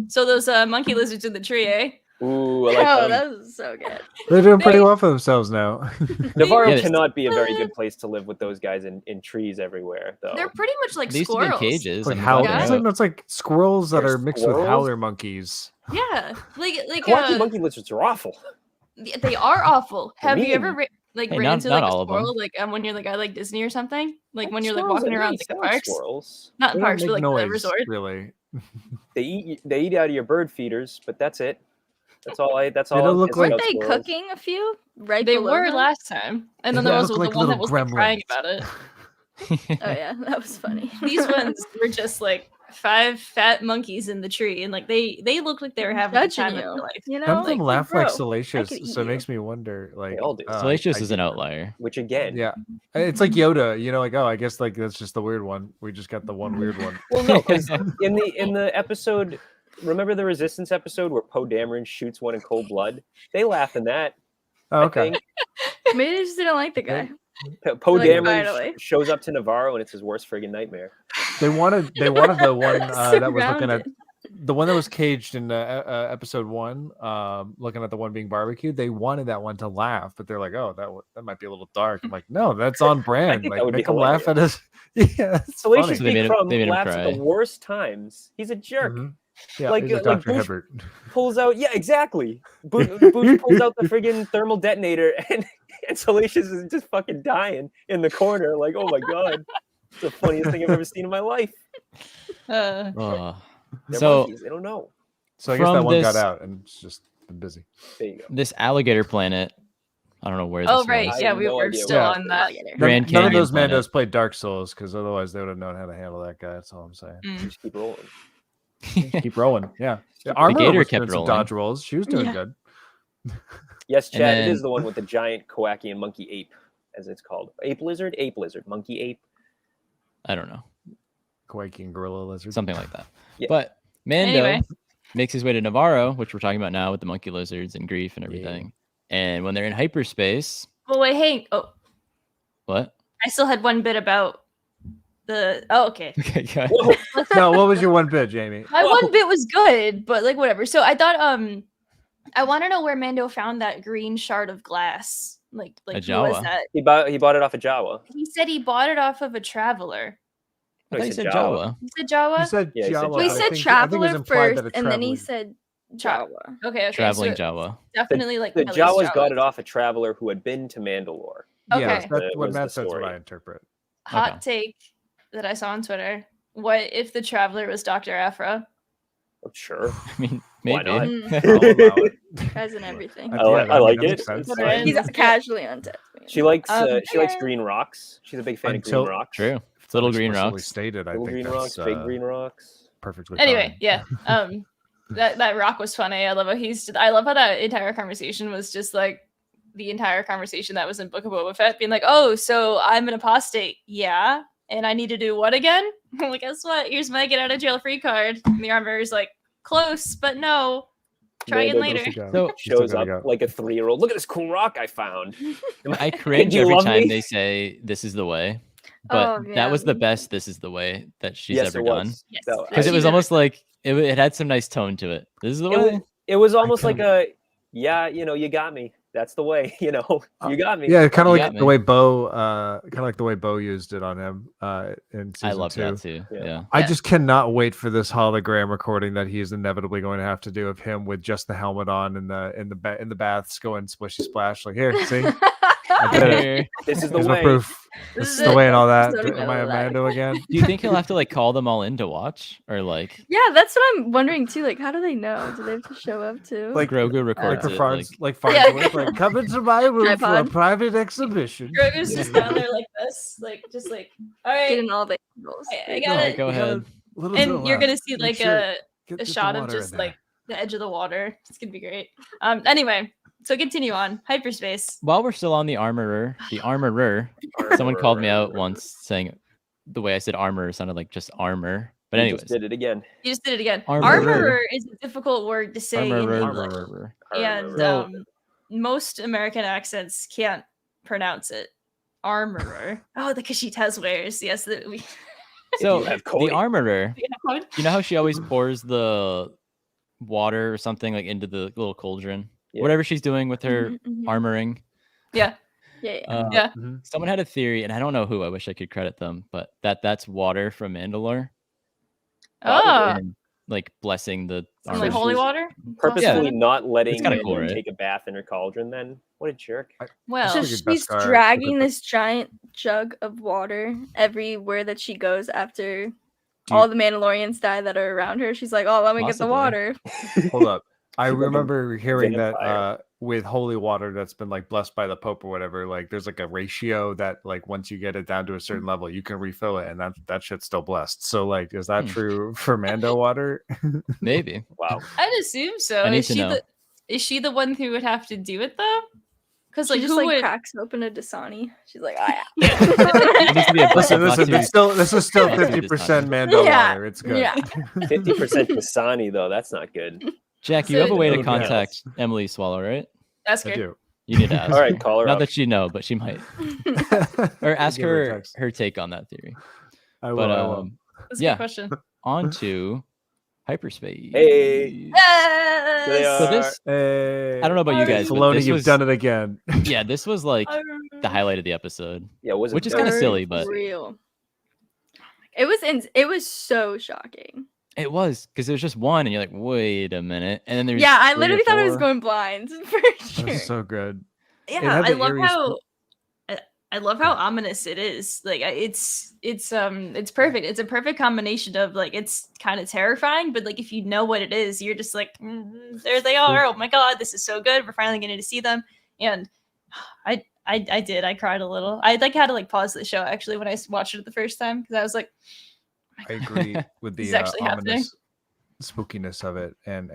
Speaker 2: So those monkey lizards in the tree, eh?
Speaker 3: Ooh, I like
Speaker 5: Oh,
Speaker 3: them.
Speaker 5: that was so good.
Speaker 4: they're doing pretty well for themselves now.
Speaker 3: Navarro
Speaker 1: Yeah,
Speaker 3: cannot be a very good place to live with those guys in trees everywhere, though.
Speaker 2: They're pretty much like
Speaker 1: They used to be in
Speaker 2: squirrels.
Speaker 1: cages.
Speaker 4: like
Speaker 1: I'm
Speaker 4: howler.
Speaker 1: glad
Speaker 2: Yeah.
Speaker 1: they're out.
Speaker 4: It's like squirrels that
Speaker 3: They're
Speaker 4: are mixed with
Speaker 3: squirrels?
Speaker 4: howler monkeys.
Speaker 2: Yeah, like
Speaker 3: Hawaii monkey lizards are awful.
Speaker 2: they are awful. Have you
Speaker 3: mean.
Speaker 2: ever
Speaker 1: Hey,
Speaker 2: ran
Speaker 1: not-
Speaker 2: into
Speaker 1: not
Speaker 2: like a
Speaker 1: all of 'em.
Speaker 2: squirrel like when you're like I like Disney or something? Like when you're like
Speaker 3: Squirrels
Speaker 2: walking
Speaker 3: are
Speaker 2: around
Speaker 3: nice.
Speaker 2: like the
Speaker 3: I like
Speaker 2: parks,
Speaker 3: Squirrels.
Speaker 2: not
Speaker 4: They don't
Speaker 2: parks,
Speaker 4: make
Speaker 2: but like the
Speaker 4: noise,
Speaker 2: resort.
Speaker 4: really.
Speaker 3: They eat out of your bird feeders, but that's it. That's all. That's
Speaker 4: They
Speaker 3: all.
Speaker 4: don't
Speaker 3: I'm
Speaker 4: look
Speaker 3: pissed
Speaker 4: like-
Speaker 5: Weren't
Speaker 3: about
Speaker 5: they
Speaker 3: squirrels.
Speaker 5: cooking a few right
Speaker 2: They
Speaker 5: below
Speaker 2: were
Speaker 5: them?
Speaker 2: last time, and then
Speaker 4: They
Speaker 2: there was
Speaker 4: look
Speaker 2: the
Speaker 4: like
Speaker 2: one that
Speaker 4: little
Speaker 2: was like, crying
Speaker 4: gremlins.
Speaker 2: about it.
Speaker 5: Oh yeah, that was funny.
Speaker 2: These ones were just like 5 fat monkeys in the tree, and like they looked like they were having the
Speaker 5: Judging
Speaker 2: time of
Speaker 5: you,
Speaker 2: their life.
Speaker 5: you know,
Speaker 4: None of them
Speaker 5: like,
Speaker 4: laugh
Speaker 5: bro,
Speaker 4: like
Speaker 5: I
Speaker 4: Salacious,
Speaker 5: could eat
Speaker 4: so it
Speaker 5: you.
Speaker 4: makes me wonder. Like
Speaker 3: all do.
Speaker 1: Salacious
Speaker 4: I
Speaker 1: is an
Speaker 4: get it.
Speaker 1: outlier.
Speaker 3: Which again,
Speaker 4: Yeah, it's like Yoda. Like, oh, I guess like that's just the weird one. We just got the one weird one.
Speaker 3: Well, no, because in the episode, remember the Resistance episode where Poe Dameron shoots one in cold blood? They laugh in that.
Speaker 4: Oh,
Speaker 3: I
Speaker 4: okay.
Speaker 3: think.
Speaker 5: Maybe they just didn't like the guy.
Speaker 3: Poe
Speaker 5: Like,
Speaker 3: Dameron
Speaker 5: finally.
Speaker 3: shows up to Navarro and it's his worst friggin' nightmare.
Speaker 4: They wanted the one that was looking at
Speaker 5: Surrounded.
Speaker 4: the one that was caged in episode 1, looking at the one being barbecued. They wanted that one to laugh, but they're like, oh, that might be a little dark. I'm like, no, that's on brand.
Speaker 3: think
Speaker 4: Like,
Speaker 3: that would be
Speaker 4: make them laugh at us. Yeah, it's
Speaker 3: Salacious
Speaker 1: So they
Speaker 3: P.
Speaker 1: made him-
Speaker 3: Crumb
Speaker 1: they made him
Speaker 3: laughs at
Speaker 1: cry.
Speaker 3: the worst times. He's a jerk.
Speaker 4: Mhm. Yeah,
Speaker 3: Like-
Speaker 4: he's like
Speaker 3: like
Speaker 4: Dr.
Speaker 3: Bush-
Speaker 4: Hibbert.
Speaker 3: Pulls out, yeah, exactly. Boosh pulls out the friggin' thermal detonator, and Salacious is just fucking dying in the corner. Like, oh my god, it's the funniest thing I've ever seen in my life.
Speaker 1: Oh.
Speaker 3: They're
Speaker 1: So
Speaker 3: monkeys. They don't know.
Speaker 4: So I guess that
Speaker 1: from
Speaker 4: one got
Speaker 1: this-
Speaker 4: out and it's just been busy.
Speaker 3: There you go.
Speaker 1: this alligator planet, I don't know where.
Speaker 2: Oh
Speaker 1: this
Speaker 2: right,
Speaker 1: was.
Speaker 3: I
Speaker 2: yeah,
Speaker 3: have
Speaker 2: we
Speaker 3: no
Speaker 2: were
Speaker 3: idea
Speaker 2: still
Speaker 4: where
Speaker 2: on that.
Speaker 1: Grand
Speaker 4: None of
Speaker 1: Canyon
Speaker 4: those
Speaker 1: planet.
Speaker 4: Mandos played Dark Souls because otherwise they would have known how to handle that guy. That's all I'm saying.
Speaker 2: Mm.
Speaker 3: Just keep rolling.
Speaker 4: Keep rolling. Yeah. Armor
Speaker 1: gator
Speaker 4: was
Speaker 1: kept
Speaker 4: doing some
Speaker 1: rolling.
Speaker 4: dodge rolls. She was doing
Speaker 5: Yeah.
Speaker 4: good.
Speaker 3: Yes,
Speaker 1: And
Speaker 3: Chad, it
Speaker 1: then-
Speaker 3: is the one with the giant Kowakian monkey ape, as it's called. Ape lizard, monkey ape.
Speaker 1: I don't know,
Speaker 4: Quaking gorilla lizard.
Speaker 1: something like that.
Speaker 3: Yeah.
Speaker 1: But Mando
Speaker 2: Anyway.
Speaker 1: makes his way to Navarro, which we're talking about now with the monkey lizards and grief and everything. And when they're in hyperspace,
Speaker 2: Well, wait, hey,
Speaker 1: what?
Speaker 2: I still had one bit about the. Oh, okay.
Speaker 1: Okay, go
Speaker 3: Whoa,
Speaker 4: No, what was your one bit, Jamie?
Speaker 2: My
Speaker 3: Whoa.
Speaker 2: one bit was good, but like whatever. So I thought, I want to know where Mando found that green shard of glass. Like
Speaker 1: A
Speaker 2: who was
Speaker 1: Jawa.
Speaker 2: that?
Speaker 3: he bought it off of Jawa.
Speaker 2: He said he bought it off of a traveler.
Speaker 1: I
Speaker 3: No,
Speaker 1: thought
Speaker 3: he
Speaker 1: you
Speaker 3: said
Speaker 1: said
Speaker 3: Jawa.
Speaker 1: Jawa.
Speaker 2: He said Jawa.
Speaker 4: He said
Speaker 3: Yeah, he said
Speaker 4: Jawa.
Speaker 3: Jawa.
Speaker 5: We
Speaker 3: I
Speaker 5: said
Speaker 3: think-
Speaker 4: I think it was
Speaker 5: traveler
Speaker 4: implied that
Speaker 5: first,
Speaker 4: a
Speaker 5: and then he
Speaker 4: traveling-
Speaker 5: said
Speaker 2: Tra-
Speaker 5: Jawa.
Speaker 2: Okay,
Speaker 1: Traveling
Speaker 2: so
Speaker 1: Jawa.
Speaker 2: definitely like
Speaker 3: The
Speaker 2: Kelly's
Speaker 3: Jawas got it
Speaker 2: Jawas.
Speaker 3: off a traveler who had been to Mandalore.
Speaker 2: Okay.
Speaker 4: Yes, that's
Speaker 3: That
Speaker 4: what
Speaker 3: was the
Speaker 4: Matt says. What
Speaker 3: story.
Speaker 4: I interpret.
Speaker 2: Hot take that I saw on Twitter. What if the traveler was Dr. Afra?
Speaker 3: Oh, sure.
Speaker 1: I mean,
Speaker 3: Why
Speaker 1: maybe.
Speaker 3: not?
Speaker 5: Mm,
Speaker 4: I'll allow it.
Speaker 5: as in everything.
Speaker 3: I like
Speaker 4: that
Speaker 3: it.
Speaker 4: makes sense.
Speaker 2: That's
Speaker 3: Fine.
Speaker 2: right.
Speaker 5: He's casually on Tatooine.
Speaker 3: She likes
Speaker 2: Okay.
Speaker 3: green rocks. She's a big fan of
Speaker 4: Until-
Speaker 3: green rocks.
Speaker 1: True.
Speaker 4: If
Speaker 1: Little
Speaker 4: not
Speaker 1: green
Speaker 4: explicitly
Speaker 1: rocks.
Speaker 4: stated, I
Speaker 3: Little
Speaker 4: think
Speaker 3: green
Speaker 4: that's
Speaker 3: rocks, big green rocks.
Speaker 4: perfectly
Speaker 2: Anyway,
Speaker 4: fine.
Speaker 2: yeah. That rock was funny. I love how that entire conversation was just like the entire conversation that was in Book of Boba Fett, being like, "Oh, so I'm an apostate, yeah, and I need to do what again?" I'm like, "Guess what? Here's my get out of jail free card." And the armor is like, "Close, but no. Try again
Speaker 3: Mando
Speaker 2: later."
Speaker 1: So
Speaker 3: shows
Speaker 4: gotta
Speaker 3: up
Speaker 4: go.
Speaker 3: like a 3-year-old. Look at this cool rock I found.
Speaker 1: I cringe
Speaker 3: you
Speaker 1: every
Speaker 3: love
Speaker 1: time
Speaker 3: me?
Speaker 1: they say "this is the way," but
Speaker 5: Oh,
Speaker 1: that
Speaker 5: yeah,
Speaker 1: was the
Speaker 5: me
Speaker 1: best "this is the way" that she's
Speaker 3: Yes,
Speaker 1: ever
Speaker 3: it
Speaker 1: done.
Speaker 3: was.
Speaker 2: Yes.
Speaker 3: That-
Speaker 1: Because it
Speaker 2: She's
Speaker 1: was
Speaker 2: ever
Speaker 1: almost like it had some nice tone to it. This is the way.
Speaker 3: it was almost like
Speaker 4: kinda-
Speaker 3: you got me. That's the way, you got me.
Speaker 4: Yeah, kind
Speaker 1: You
Speaker 4: of
Speaker 1: got
Speaker 4: like
Speaker 1: me.
Speaker 4: the way Bo used it on him in season
Speaker 1: I love
Speaker 4: 2.
Speaker 1: that too.
Speaker 3: Yeah.
Speaker 1: Yeah.
Speaker 4: I
Speaker 2: Yeah.
Speaker 4: just cannot wait for this hologram recording that he is inevitably going to have to do of him with just the helmet on in the baths going splishy splash. Like, here, see, I did it.
Speaker 1: Here.
Speaker 3: This is the
Speaker 4: Here's my
Speaker 3: way.
Speaker 4: proof.
Speaker 2: This
Speaker 4: This
Speaker 2: is
Speaker 4: is the
Speaker 2: it.
Speaker 4: way and all that.
Speaker 5: Episode of
Speaker 4: Am I a
Speaker 5: Life.
Speaker 4: Mando again?
Speaker 1: Do you think he'll have to like call them all in to watch, or like
Speaker 5: Yeah, that's what I'm wondering too. Like, how do they know? Do they have to show up too?
Speaker 4: Like-
Speaker 1: Grogu
Speaker 4: Like
Speaker 1: records
Speaker 4: the
Speaker 1: it?
Speaker 4: Farns,
Speaker 1: Like,
Speaker 4: like
Speaker 2: Yeah.
Speaker 4: Farnsworth, like come into my room for a
Speaker 5: Tripod.
Speaker 4: private exhibition.
Speaker 2: Grogu's just down there like this, just like, all right,
Speaker 5: getting all the angles.
Speaker 2: I got it.
Speaker 1: go ahead.
Speaker 2: And you're gonna see like a
Speaker 4: Get the
Speaker 2: shot of
Speaker 4: water in
Speaker 2: just
Speaker 4: there.
Speaker 2: like the edge of the water. It's gonna be great. Anyway, so continue on hyperspace.
Speaker 1: While we're still on the armorer, someone called me out once saying the way I said armor sounded like just armor. But
Speaker 3: You
Speaker 1: anyways,
Speaker 3: just did it again.
Speaker 2: You just did it again.
Speaker 1: Armorer.
Speaker 2: Armorer is a difficult word to say in English,
Speaker 1: armorer.
Speaker 2: and
Speaker 1: So-
Speaker 2: most American accents can't pronounce it. Armorer. Oh, the Kashit has wares. Yes, we.
Speaker 1: So
Speaker 3: you have
Speaker 1: the
Speaker 3: coin.
Speaker 1: armorer, you know how she always pours the water or something like into the little cauldron,
Speaker 3: Yeah.
Speaker 1: whatever she's doing with her
Speaker 5: Mhm, mhm.
Speaker 1: armoring.
Speaker 2: Yeah.
Speaker 5: Yeah, yeah.
Speaker 2: Yeah.
Speaker 4: Mhm.
Speaker 1: Someone had a theory, and I don't know who. I wish I could credit them, but that's water from Mandalore,
Speaker 2: Oh,
Speaker 1: and like blessing the
Speaker 2: some like
Speaker 3: Armor.
Speaker 2: holy
Speaker 3: She's
Speaker 2: water.
Speaker 3: Purposefully
Speaker 1: Yeah.
Speaker 3: not letting
Speaker 1: kinda
Speaker 3: him
Speaker 1: cool, right?
Speaker 3: take a bath in her cauldron. Then what a jerk.
Speaker 2: Well,
Speaker 5: So
Speaker 4: Figured
Speaker 5: she's
Speaker 4: Beskar took
Speaker 5: dragging
Speaker 4: it-
Speaker 5: this giant jug of water everywhere that she goes after
Speaker 4: you-
Speaker 5: all the Mandalorians die that are around her. She's like, "Oh, let me get the
Speaker 1: Possibly.
Speaker 5: water."
Speaker 4: Hold up. I
Speaker 3: She's like a
Speaker 4: remember hearing that
Speaker 3: vampire.
Speaker 4: with holy water that's been like blessed by the Pope or whatever, like there's like a ratio that like once you get it down to a certain level, you can refill it and that shit's still blessed. So like is that
Speaker 1: Hmm.
Speaker 4: true for Mando water?
Speaker 1: maybe.
Speaker 3: Wow.
Speaker 2: I'd assume so.
Speaker 1: I need
Speaker 2: Is
Speaker 1: to
Speaker 2: she
Speaker 1: know.
Speaker 2: is she the one who would have to do it though? Because
Speaker 5: She
Speaker 2: like
Speaker 5: just
Speaker 2: who
Speaker 5: like
Speaker 2: would?
Speaker 5: cracks open a Dasani. She's like, "Oh yeah."
Speaker 1: It needs to be a
Speaker 4: Listen,
Speaker 1: not
Speaker 4: listen,
Speaker 1: too-
Speaker 4: this is still
Speaker 1: not too
Speaker 4: 50% Mando
Speaker 5: Yeah,
Speaker 4: water. It's good.
Speaker 5: yeah.
Speaker 3: 50% Dasani though. That's not good.
Speaker 1: Jack, you
Speaker 2: So
Speaker 1: have a way to
Speaker 3: Yeah.
Speaker 1: contact Emily Swallow, right?
Speaker 2: Ask
Speaker 4: I
Speaker 2: her.
Speaker 4: do.
Speaker 1: You need to ask.
Speaker 3: All right,
Speaker 1: her.
Speaker 3: call her
Speaker 1: Not
Speaker 3: up.
Speaker 1: that she know, but she might. Or ask
Speaker 4: Give her a
Speaker 1: her
Speaker 4: text.
Speaker 1: her take on that theory.
Speaker 4: I will.
Speaker 1: But
Speaker 4: I will.
Speaker 2: That's a
Speaker 1: Yeah.
Speaker 2: good question.
Speaker 1: On to hyperspace.
Speaker 3: Hey.
Speaker 2: Yes!
Speaker 3: They
Speaker 1: So
Speaker 3: are-
Speaker 1: this,
Speaker 4: Hey,
Speaker 1: I don't know about you guys, but
Speaker 4: Filoni,
Speaker 1: this
Speaker 4: you've
Speaker 1: was,
Speaker 4: done it again.
Speaker 1: yeah, this was like the highlight of the episode.
Speaker 3: Yeah, it was
Speaker 1: Which is
Speaker 3: very-
Speaker 1: kinda silly, but-
Speaker 5: real. It was so shocking.
Speaker 1: It was because there's just one, and you're like, wait a minute, and then there's
Speaker 5: Yeah, I
Speaker 1: 3 or
Speaker 5: literally thought I was
Speaker 1: 4.
Speaker 5: going blind for sure.
Speaker 4: This is so good.
Speaker 2: Yeah,
Speaker 4: had
Speaker 2: I
Speaker 4: the
Speaker 2: love
Speaker 4: eerie
Speaker 2: how I love how ominous it is. Like it's perfect. It's a perfect combination of like it's kind of terrifying, but like if you know what it is, you're just like, there they are. Oh my god, this is so good. We're finally getting to see them. And I did. I cried a little. I like had to like pause the show actually when I watched it the first time because I was like,
Speaker 4: I agree with
Speaker 2: This is
Speaker 4: the
Speaker 2: actually happening.
Speaker 4: ominous spookiness of it, and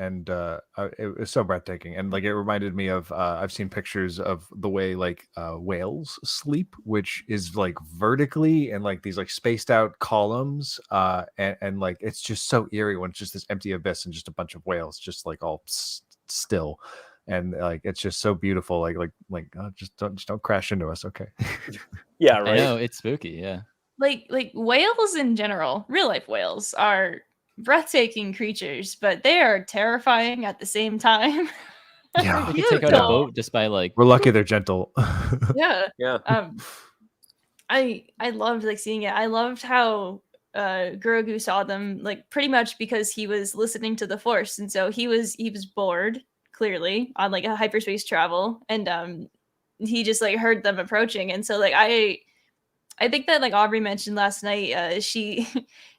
Speaker 4: it was so breathtaking. And like it reminded me of I've seen pictures of the way like whales sleep, which is like vertically and like these like spaced out columns, and like it's just so eerie when it's just this empty abyss and just a bunch of whales just like all still. And like it's just so beautiful, like oh, just don't crash into us, okay?
Speaker 3: Yeah,
Speaker 1: I
Speaker 3: right.
Speaker 1: know it's spooky. Yeah,
Speaker 2: like whales in general, real life whales are breathtaking creatures, but they are terrifying at the same time.
Speaker 4: Yeah.
Speaker 1: you could take out a
Speaker 2: No.
Speaker 1: boat just by like.
Speaker 4: We're lucky they're gentle.
Speaker 2: Yeah.
Speaker 3: Yeah.
Speaker 2: I loved like seeing it. I loved how Grogu saw them like pretty much because he was listening to the Force, and so he was bored clearly on like a hyperspace travel, and he just like heard them approaching, and so like I think that like Aubrey mentioned last night, she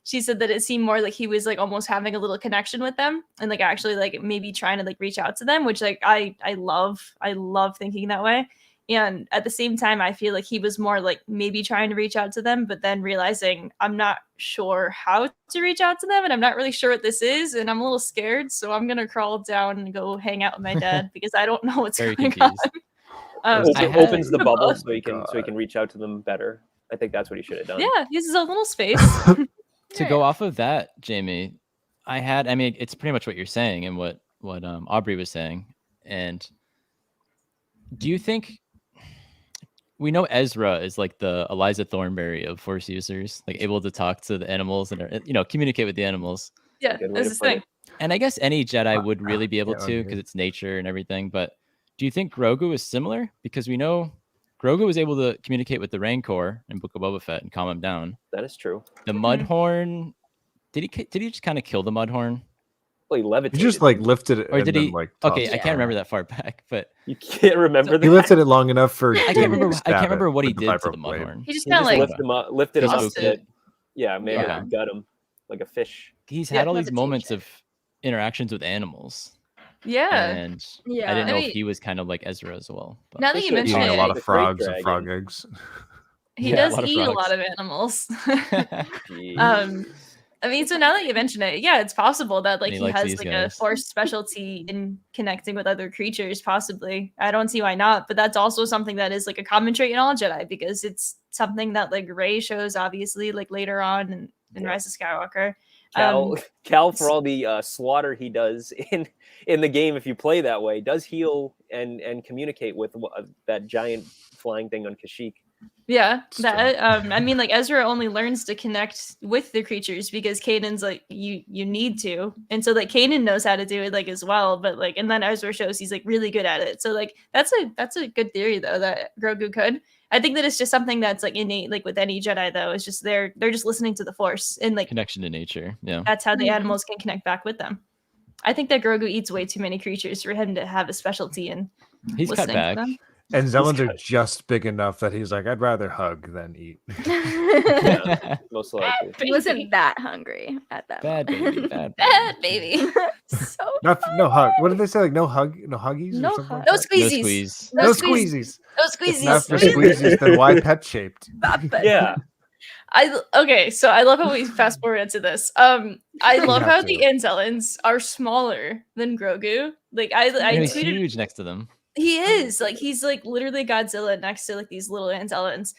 Speaker 2: said that it seemed more like he was like almost having a little connection with them and like actually like maybe trying to like reach out to them, which like I love thinking that way. And at the same time, I feel like he was more like maybe trying to reach out to them, but then realizing I'm not sure how to reach out to them, and I'm not really sure what this is, and I'm a little scared, so I'm gonna crawl down and go hang out with my dad because I don't know what's
Speaker 1: Very
Speaker 2: going
Speaker 1: confused.
Speaker 2: on.
Speaker 3: Opens the bubble
Speaker 2: both.
Speaker 3: so he can reach out to them better. I think that's what he should have done.
Speaker 2: Yeah, he has his own little space.
Speaker 1: To go off of that, Jamie, I mean, it's pretty much what you're saying and what Aubrey was saying. And do you think we know Ezra is like the Eliza Thornberry of Force users, like able to talk to the animals and communicate with the animals?
Speaker 2: Yeah,
Speaker 3: Good way
Speaker 2: that's
Speaker 3: to
Speaker 2: his
Speaker 3: put it.
Speaker 2: thing.
Speaker 1: And I guess any Jedi would really be able
Speaker 4: Yeah,
Speaker 1: to because it's nature and everything. But do you think Grogu is similar? Because we know Grogu was able to communicate with the Rancor in Book of Boba Fett and calm him down.
Speaker 3: That is true.
Speaker 1: The Mudhorn, did he just kind of kill the Mudhorn?
Speaker 3: Well, he levitated.
Speaker 4: He just like lifted it,
Speaker 1: Or
Speaker 4: and
Speaker 1: did
Speaker 4: then,
Speaker 1: he?
Speaker 4: like,
Speaker 1: Okay,
Speaker 4: tossed
Speaker 1: I
Speaker 4: it
Speaker 1: can't remember
Speaker 4: around.
Speaker 1: that far back, but
Speaker 3: You can't remember
Speaker 4: He
Speaker 3: that.
Speaker 4: lifted it long enough for.
Speaker 1: I can't
Speaker 4: Jamie
Speaker 1: remember.
Speaker 4: to
Speaker 1: I can't
Speaker 4: stab
Speaker 1: remember
Speaker 4: it
Speaker 1: what he
Speaker 4: with the
Speaker 1: did to the
Speaker 4: vibro blade.
Speaker 2: He
Speaker 1: Mudhorn.
Speaker 2: just
Speaker 3: He
Speaker 2: kind of
Speaker 3: just
Speaker 2: like
Speaker 3: lifted him up
Speaker 2: tossed
Speaker 3: a bit.
Speaker 2: it.
Speaker 3: Yeah, maybe
Speaker 2: Yeah.
Speaker 3: gut him like a fish.
Speaker 1: He's
Speaker 2: Yeah,
Speaker 1: had all these moments
Speaker 2: levitation.
Speaker 1: of interactions with animals,
Speaker 2: Yeah.
Speaker 1: and
Speaker 5: Yeah.
Speaker 1: I didn't know
Speaker 2: I
Speaker 1: if
Speaker 2: mean-
Speaker 1: he was kind of like Ezra as well. But
Speaker 2: Now that you
Speaker 3: Especially
Speaker 2: mention
Speaker 4: Eating
Speaker 2: it,
Speaker 4: a lot
Speaker 3: Like
Speaker 4: of
Speaker 3: a freight
Speaker 4: frogs and frog
Speaker 3: dragon.
Speaker 4: eggs.
Speaker 2: he
Speaker 1: Yeah, a
Speaker 2: does
Speaker 1: lot of
Speaker 2: eat a
Speaker 1: frogs.
Speaker 2: lot of animals.
Speaker 3: Jeez.
Speaker 2: I mean, so now that you mention it, yeah, it's possible that like
Speaker 1: And he
Speaker 2: he
Speaker 1: likes
Speaker 2: has
Speaker 1: these
Speaker 2: like a
Speaker 1: guys.
Speaker 2: forced specialty in connecting with other creatures, possibly. I don't see why not, but that's also something that is like a common trait in all Jedi because it's something that like Rey shows obviously like later on in
Speaker 3: Yeah.
Speaker 2: Rise of Skywalker.
Speaker 3: Cal, for all the slaughter he does in the game, if you play that way, does heal and communicate with that giant flying thing on Kashyyyk.
Speaker 2: Yeah,
Speaker 4: It's
Speaker 2: that I mean, like Ezra only learns to connect with the creatures because Kanan's like you need to, and so like Kanan knows how to do it like as well, but like and then Ezra shows he's like really good at it. So like that's a good theory though that Grogu could. I think that it's just something that's like innate, like with any Jedi though. It's just they're just listening to the Force and like
Speaker 1: connection to nature. Yeah.
Speaker 2: that's how the
Speaker 5: Mhm.
Speaker 2: animals can connect back with them. I think that Grogu eats way too many creatures for him to have a specialty in
Speaker 1: He's cut
Speaker 2: listening to
Speaker 1: back.
Speaker 2: them.
Speaker 4: And Zelens are
Speaker 3: cut.
Speaker 4: just big enough that he's like, I'd rather hug than eat.
Speaker 3: Yeah, most likely.
Speaker 5: He wasn't that hungry at that
Speaker 1: Bad
Speaker 5: moment.
Speaker 1: baby. Bad baby.
Speaker 2: Bad baby.
Speaker 5: So
Speaker 4: No hug. What did they say? Like no huggies
Speaker 5: No
Speaker 4: or something
Speaker 5: hug.
Speaker 2: No
Speaker 4: like that?
Speaker 1: No
Speaker 2: squeezies.
Speaker 1: squeeze.
Speaker 4: No squeezies.
Speaker 2: No
Speaker 4: If not for
Speaker 2: squeezies.
Speaker 4: squeezies, then why pet shaped?
Speaker 3: Yeah,
Speaker 2: Okay, so I love how we fast forward into this. I love
Speaker 4: have
Speaker 2: how
Speaker 4: to.
Speaker 2: the Anzellans are smaller than Grogu. Like I
Speaker 1: And he's
Speaker 2: tweeted,
Speaker 1: huge next to them.
Speaker 2: he is like he's like literally Godzilla next to like these little Anzellans.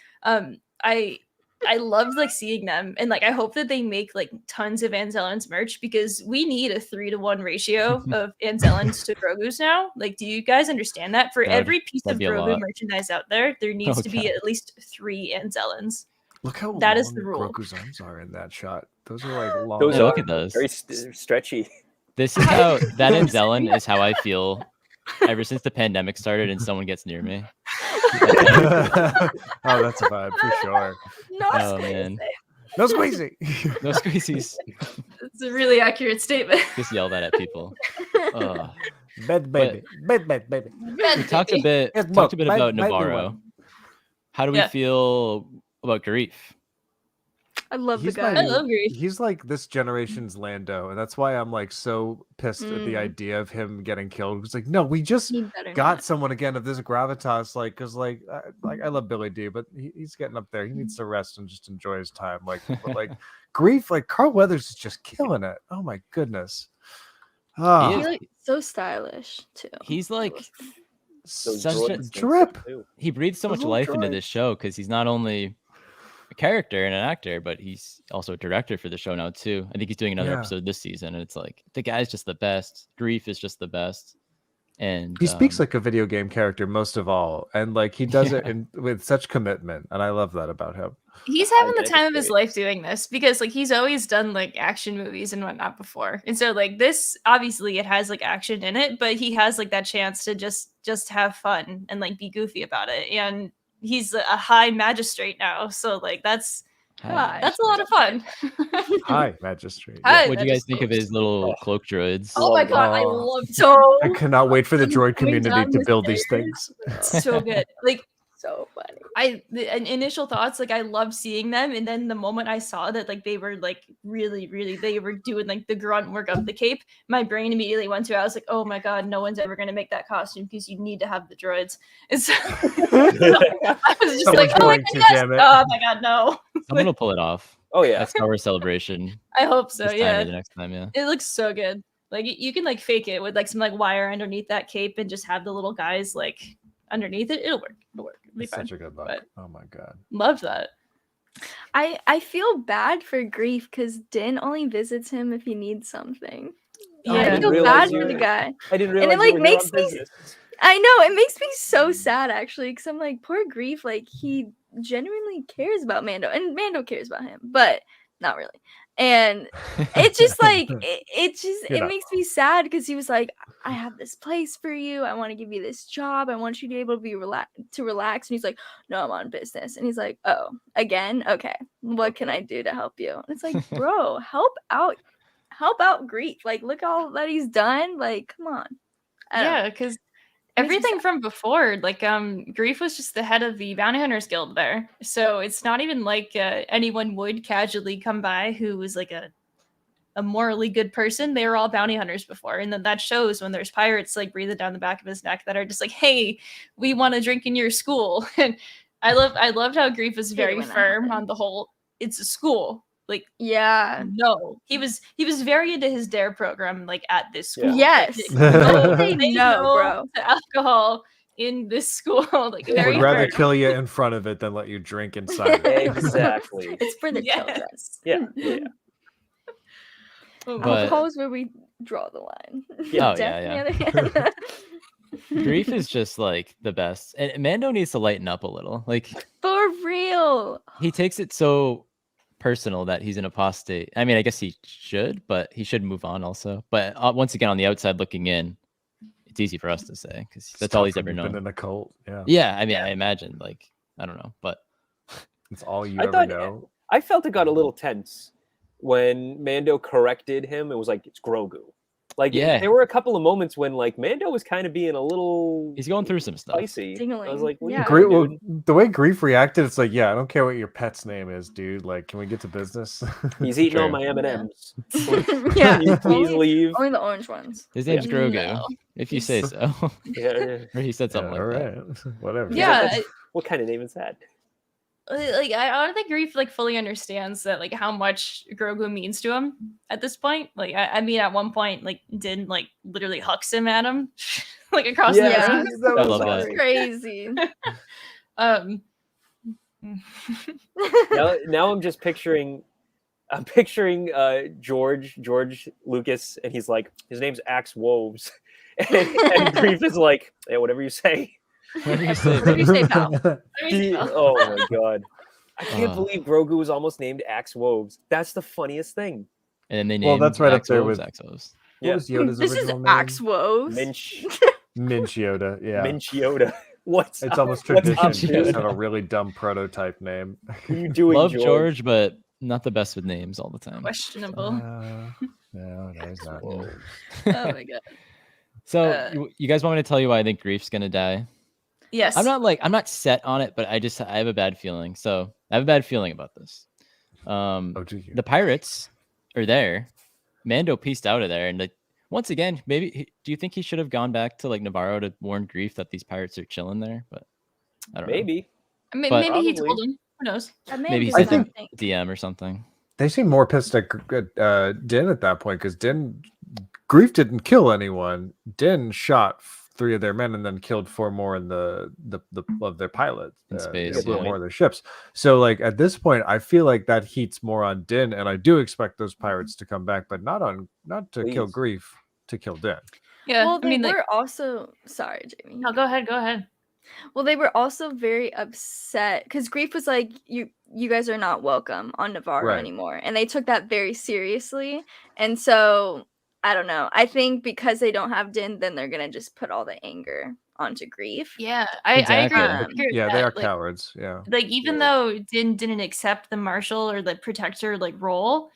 Speaker 2: I loved like seeing them, and like I hope that they make like tons of Anzellans merch because we need a 3-to-1 ratio of Anzellans to Grogu's now. Like, do you guys understand that? For
Speaker 1: That'd-
Speaker 2: every piece
Speaker 1: that'd
Speaker 2: of
Speaker 1: be a
Speaker 2: Grogu
Speaker 1: lot.
Speaker 2: merchandise out there, there needs to be
Speaker 1: Okay.
Speaker 2: at least 3 Anzellans.
Speaker 4: Look how
Speaker 2: That is
Speaker 4: long
Speaker 2: the rule.
Speaker 4: Grogu's arms are in that shot. Those are like long.
Speaker 3: those
Speaker 1: Yeah,
Speaker 3: are
Speaker 1: look at those.
Speaker 3: very stretchy.
Speaker 1: This is how that Anzellan is how I feel ever since the pandemic started and someone gets near me.
Speaker 4: Oh, that's a vibe for sure.
Speaker 5: no
Speaker 1: Oh man.
Speaker 4: No squeezy.
Speaker 1: No squeezies.
Speaker 2: It's a really accurate statement.
Speaker 1: Just yell that at people. Ugh.
Speaker 4: Bed baby. Bed baby.
Speaker 1: We talked a bit
Speaker 4: It's
Speaker 1: talked a bit
Speaker 4: both.
Speaker 1: about
Speaker 4: Might be
Speaker 1: Navarro.
Speaker 4: one.
Speaker 1: How do we
Speaker 2: Yeah.
Speaker 1: feel about Grief?
Speaker 5: I love
Speaker 4: He's
Speaker 5: the guy.
Speaker 4: my-
Speaker 2: I love Grief.
Speaker 4: He's like this generation's Lando, and that's why I'm like so pissed at the
Speaker 5: Mm.
Speaker 4: idea of him getting killed. It's like, no, we just
Speaker 5: He better
Speaker 4: got
Speaker 5: not.
Speaker 4: someone again of this gravitas, like, because like I love Billy D, but he's getting up there. He needs to rest and just enjoy his time. Like, but like Grief, like Carl Weathers is just killing it. Oh my goodness. Oh,
Speaker 1: He
Speaker 5: He's
Speaker 1: is-
Speaker 5: like so stylish too.
Speaker 1: He's like
Speaker 3: Those
Speaker 1: such
Speaker 3: droids
Speaker 1: a
Speaker 3: and stuff,
Speaker 4: drip.
Speaker 3: too.
Speaker 1: he breathes so
Speaker 4: Those
Speaker 1: much
Speaker 4: little
Speaker 1: life into
Speaker 4: droids.
Speaker 1: this show because he's not only a character and an actor, but he's also a director for the show now too. I think he's doing another
Speaker 4: Yeah.
Speaker 1: episode this season, and it's like the guy's just the best. Grief is just the best, and
Speaker 4: he speaks like a video game character most of all, and like he does it with such commitment, and I love that about him.
Speaker 2: He's having the
Speaker 3: think
Speaker 2: time
Speaker 3: it's
Speaker 2: of his
Speaker 3: great.
Speaker 2: life doing this because like he's always done like action movies and whatnot before. And so like this obviously it has like action in it, but he has like that chance to just have fun and like be goofy about it. And he's a high magistrate now. So like that's
Speaker 1: Hi.
Speaker 2: a lot of fun.
Speaker 4: Hi, Magistrate.
Speaker 2: Hi.
Speaker 1: What do you guys think of
Speaker 2: Magistrate.
Speaker 1: his little
Speaker 3: Oh.
Speaker 1: cloak droids?
Speaker 2: Oh my god, I
Speaker 4: Oh.
Speaker 2: love
Speaker 4: I cannot wait for the droid
Speaker 2: Going
Speaker 4: community
Speaker 2: down
Speaker 4: to
Speaker 2: the
Speaker 4: build these
Speaker 2: stairs.
Speaker 4: things.
Speaker 2: so good. Like
Speaker 5: So funny.
Speaker 2: initial thoughts, like I love seeing them, and then the moment I saw that like they were like really they were doing like the grunt work of the cape, my brain immediately went to, I was like, oh my god, no one's ever gonna make that costume because you need to have the droids. And so I was just like, oh my god, yes! Oh my god, no.
Speaker 1: Someone will pull it off.
Speaker 3: Oh yeah.
Speaker 1: At Star Wars Celebration.
Speaker 2: I hope so.
Speaker 1: This time
Speaker 2: Yeah,
Speaker 1: or the next time. Yeah.
Speaker 2: it looks so good. Like you can like fake it with like some like wire underneath that cape and just have the little guys like underneath it. It'll work. It'll be fine.
Speaker 4: Such a good look.
Speaker 2: But
Speaker 4: Oh my god.
Speaker 2: love that.
Speaker 5: I feel bad for Grief because Din only visits him if he needs something.
Speaker 3: Oh, I
Speaker 5: I
Speaker 3: didn't
Speaker 5: feel
Speaker 3: realize
Speaker 5: bad
Speaker 3: you
Speaker 5: for the
Speaker 3: were-
Speaker 5: guy.
Speaker 3: I didn't
Speaker 5: And
Speaker 3: realize
Speaker 5: it like
Speaker 3: you were there
Speaker 5: makes
Speaker 3: on
Speaker 5: me.
Speaker 3: business.
Speaker 5: I know it makes me so sad actually because I'm like, poor Grief. Like he genuinely cares about Mando, and Mando cares about him, but not really. And it's just like it makes me sad because he was like, I have this place for you. I want to give you this job. I want you to be able to be relax. And he's like, no, I'm on business. And he's like, oh, again, okay. What can I do to help you? And it's like, bro, help out Grief. Like, look all that he's done. Like, come on. I don't know.
Speaker 2: Yeah, because
Speaker 5: Makes me
Speaker 2: everything
Speaker 5: sad.
Speaker 2: from before, like Grief was just the head of the Bounty Hunters Guild there, so it's not even like anyone would casually come by who was like a morally good person. They were all bounty hunters before, and then that shows when there's pirates like breathing down the back of his neck that are just like, hey, we want to drink in your school. And I loved how Grief was very
Speaker 5: when that
Speaker 2: firm
Speaker 5: happened.
Speaker 2: on the whole, it's a school. Like,
Speaker 5: Yeah.
Speaker 2: no, he was very into his DARE program, like at this school.
Speaker 3: Yeah.
Speaker 5: Yes.
Speaker 2: Like,
Speaker 5: Don't
Speaker 2: they
Speaker 5: say no,
Speaker 2: no
Speaker 5: bro.
Speaker 2: to alcohol in this school. Like,
Speaker 3: Yeah.
Speaker 2: very
Speaker 4: Would rather
Speaker 2: firm.
Speaker 4: kill you in front of it than let you drink inside it.
Speaker 3: Exactly.
Speaker 5: It's for the children.
Speaker 3: Yeah. Yeah.
Speaker 2: Oh,
Speaker 1: But-
Speaker 5: Alcohol is where we draw the line.
Speaker 3: Yeah.
Speaker 1: Oh,
Speaker 5: Death,
Speaker 1: yeah,
Speaker 5: on the other hand.
Speaker 1: Grief is just like the best. And Mando needs to lighten up a little. Like
Speaker 5: For real.
Speaker 1: he takes it so personal that he's an apostate. I mean, I guess he should, but he should move on also. But once again, on the outside looking in, it's easy for us to say because that's all he's ever
Speaker 4: Been
Speaker 1: known.
Speaker 4: in a cult. Yeah.
Speaker 1: Yeah, I mean, I imagine like I don't know, but
Speaker 4: It's all you
Speaker 3: I
Speaker 4: ever
Speaker 3: thought-
Speaker 4: know.
Speaker 3: I felt it got a little tense when Mando corrected him. It was like, it's Grogu. Like,
Speaker 1: Yeah.
Speaker 3: there were a couple of moments when like Mando was kind of being a little
Speaker 1: he's going through some stuff.
Speaker 3: spicy. I was
Speaker 5: Dingling.
Speaker 3: like, what are
Speaker 5: Yeah.
Speaker 3: you
Speaker 4: Grief,
Speaker 3: doing,
Speaker 4: well,
Speaker 3: dude?
Speaker 4: the way Grief reacted, it's like, yeah, I don't care what your pet's name is, dude. Like, can we get to business?
Speaker 3: He's eating all
Speaker 1: True.
Speaker 3: my M&Ms.
Speaker 5: Yeah.
Speaker 3: Can you please
Speaker 5: only,
Speaker 3: leave?
Speaker 5: only the orange ones.
Speaker 1: His name's
Speaker 2: Yeah.
Speaker 1: Grogu,
Speaker 2: No.
Speaker 1: if you say so.
Speaker 3: Yeah.
Speaker 1: Or he said
Speaker 4: Yeah,
Speaker 1: something
Speaker 4: all
Speaker 1: like that.
Speaker 4: right, whatever.
Speaker 2: Yeah,
Speaker 3: That's- what kind of name is that?
Speaker 2: like I don't think Grief like fully understands that like how much Grogu means to him at this point. Like I mean, at one point, like Din like literally hucks him at him, like across
Speaker 5: Yeah.
Speaker 2: the room.
Speaker 3: that
Speaker 1: I
Speaker 3: was
Speaker 1: love that.
Speaker 3: awesome.
Speaker 5: Crazy.
Speaker 3: Now I'm just picturing George Lucas, and he's like, his name's Axe Woves, and Grief is like, yeah, whatever you say.
Speaker 1: What do you say?
Speaker 5: What do you say, pal?
Speaker 2: I mean,
Speaker 3: Oh my god, I can't
Speaker 1: Uh.
Speaker 3: believe Grogu was almost named Axe Woves. That's the funniest thing.
Speaker 1: And then they
Speaker 4: Well,
Speaker 1: named
Speaker 4: that's right up
Speaker 1: Axe
Speaker 4: there
Speaker 1: Wolves
Speaker 4: with-
Speaker 1: Axe Wolves.
Speaker 4: What
Speaker 3: Yeah.
Speaker 4: was Yoda's
Speaker 5: This is
Speaker 4: original name?
Speaker 5: Axe Woes.
Speaker 3: Minch
Speaker 4: Minch Yoda. Yeah.
Speaker 3: Yoda. What's
Speaker 4: It's
Speaker 3: up?
Speaker 4: almost
Speaker 3: What's
Speaker 4: tradition
Speaker 3: up,
Speaker 4: to just
Speaker 3: dude?
Speaker 4: have a really dumb prototype name.
Speaker 3: What are you doing,
Speaker 1: Love George, but not the best with names all the time.
Speaker 2: questionable.
Speaker 4: No, he's not.
Speaker 3: Whoa.
Speaker 2: Oh my god.
Speaker 1: So you guys want me to tell you why I think Grief's gonna die?
Speaker 2: Yes.
Speaker 1: I'm not set on it, but I have a bad feeling. So I have a bad feeling about this.
Speaker 4: Oh, do you?
Speaker 1: The pirates are there. Mando pieced out of there, and like once again, maybe do you think he should have gone back to like Navarro to warn Grief that these pirates are chilling there? But I don't know.
Speaker 3: Maybe.
Speaker 1: But-
Speaker 2: Maybe he
Speaker 3: Probably.
Speaker 2: told him. Who knows?
Speaker 5: That man
Speaker 1: Maybe
Speaker 5: did
Speaker 1: he
Speaker 4: I
Speaker 1: said
Speaker 4: think-
Speaker 5: something.
Speaker 1: DM or something.
Speaker 4: They seem more pissed at Din at that point because Grief didn't kill anyone. Din shot 3 of their men and then killed 4 more in the of their pilots.
Speaker 1: In space,
Speaker 4: Blew
Speaker 3: yeah.
Speaker 4: more of their ships. So like at this point, I feel like that heats more on Din, and I do expect those pirates to come back, but not to kill
Speaker 3: Please.
Speaker 4: Grief, to kill Din.
Speaker 2: Yeah.
Speaker 5: Well,
Speaker 2: I
Speaker 5: they
Speaker 2: mean, like,
Speaker 5: were also sorry, Jamie.
Speaker 2: no, go ahead. Go ahead.
Speaker 5: Well, they were also very upset because Grief was like, "You guys are not welcome on Navarro
Speaker 4: Right.
Speaker 5: anymore," and they took that very seriously. And so I don't know. I think because they don't have Din, then they're gonna just put all the anger onto Grief.
Speaker 2: Yeah, I agree.
Speaker 1: Exactly.
Speaker 2: I agree with
Speaker 4: Yeah, they
Speaker 2: that.
Speaker 4: are
Speaker 2: Like,
Speaker 4: cowards. Yeah.
Speaker 2: like even
Speaker 3: Yeah.
Speaker 2: though Din didn't accept the marshal or the protector like role,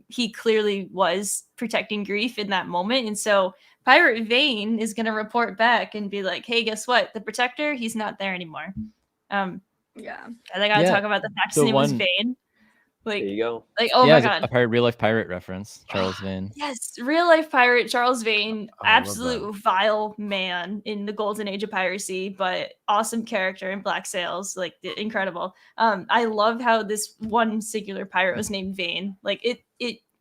Speaker 2: he clearly was protecting Grief in that moment, and so Pirate Vane is gonna report back and be like, "Hey, guess what? The protector, he's not there anymore."
Speaker 5: Yeah.
Speaker 2: And I gotta
Speaker 1: Yeah,
Speaker 2: talk about the fact
Speaker 1: the
Speaker 2: his name was
Speaker 1: one-
Speaker 2: Vane. Like,
Speaker 3: There you go.
Speaker 2: oh
Speaker 1: yeah,
Speaker 2: my
Speaker 1: it's
Speaker 2: god.
Speaker 1: a real life pirate reference. Charles Vane.
Speaker 2: Yes, real life pirate Charles Vane,
Speaker 4: Oh, I love
Speaker 2: absolute vile man in the golden age of piracy, but awesome character in Black Sails, like incredible. I love how this one singular pirate was named Vane. Like it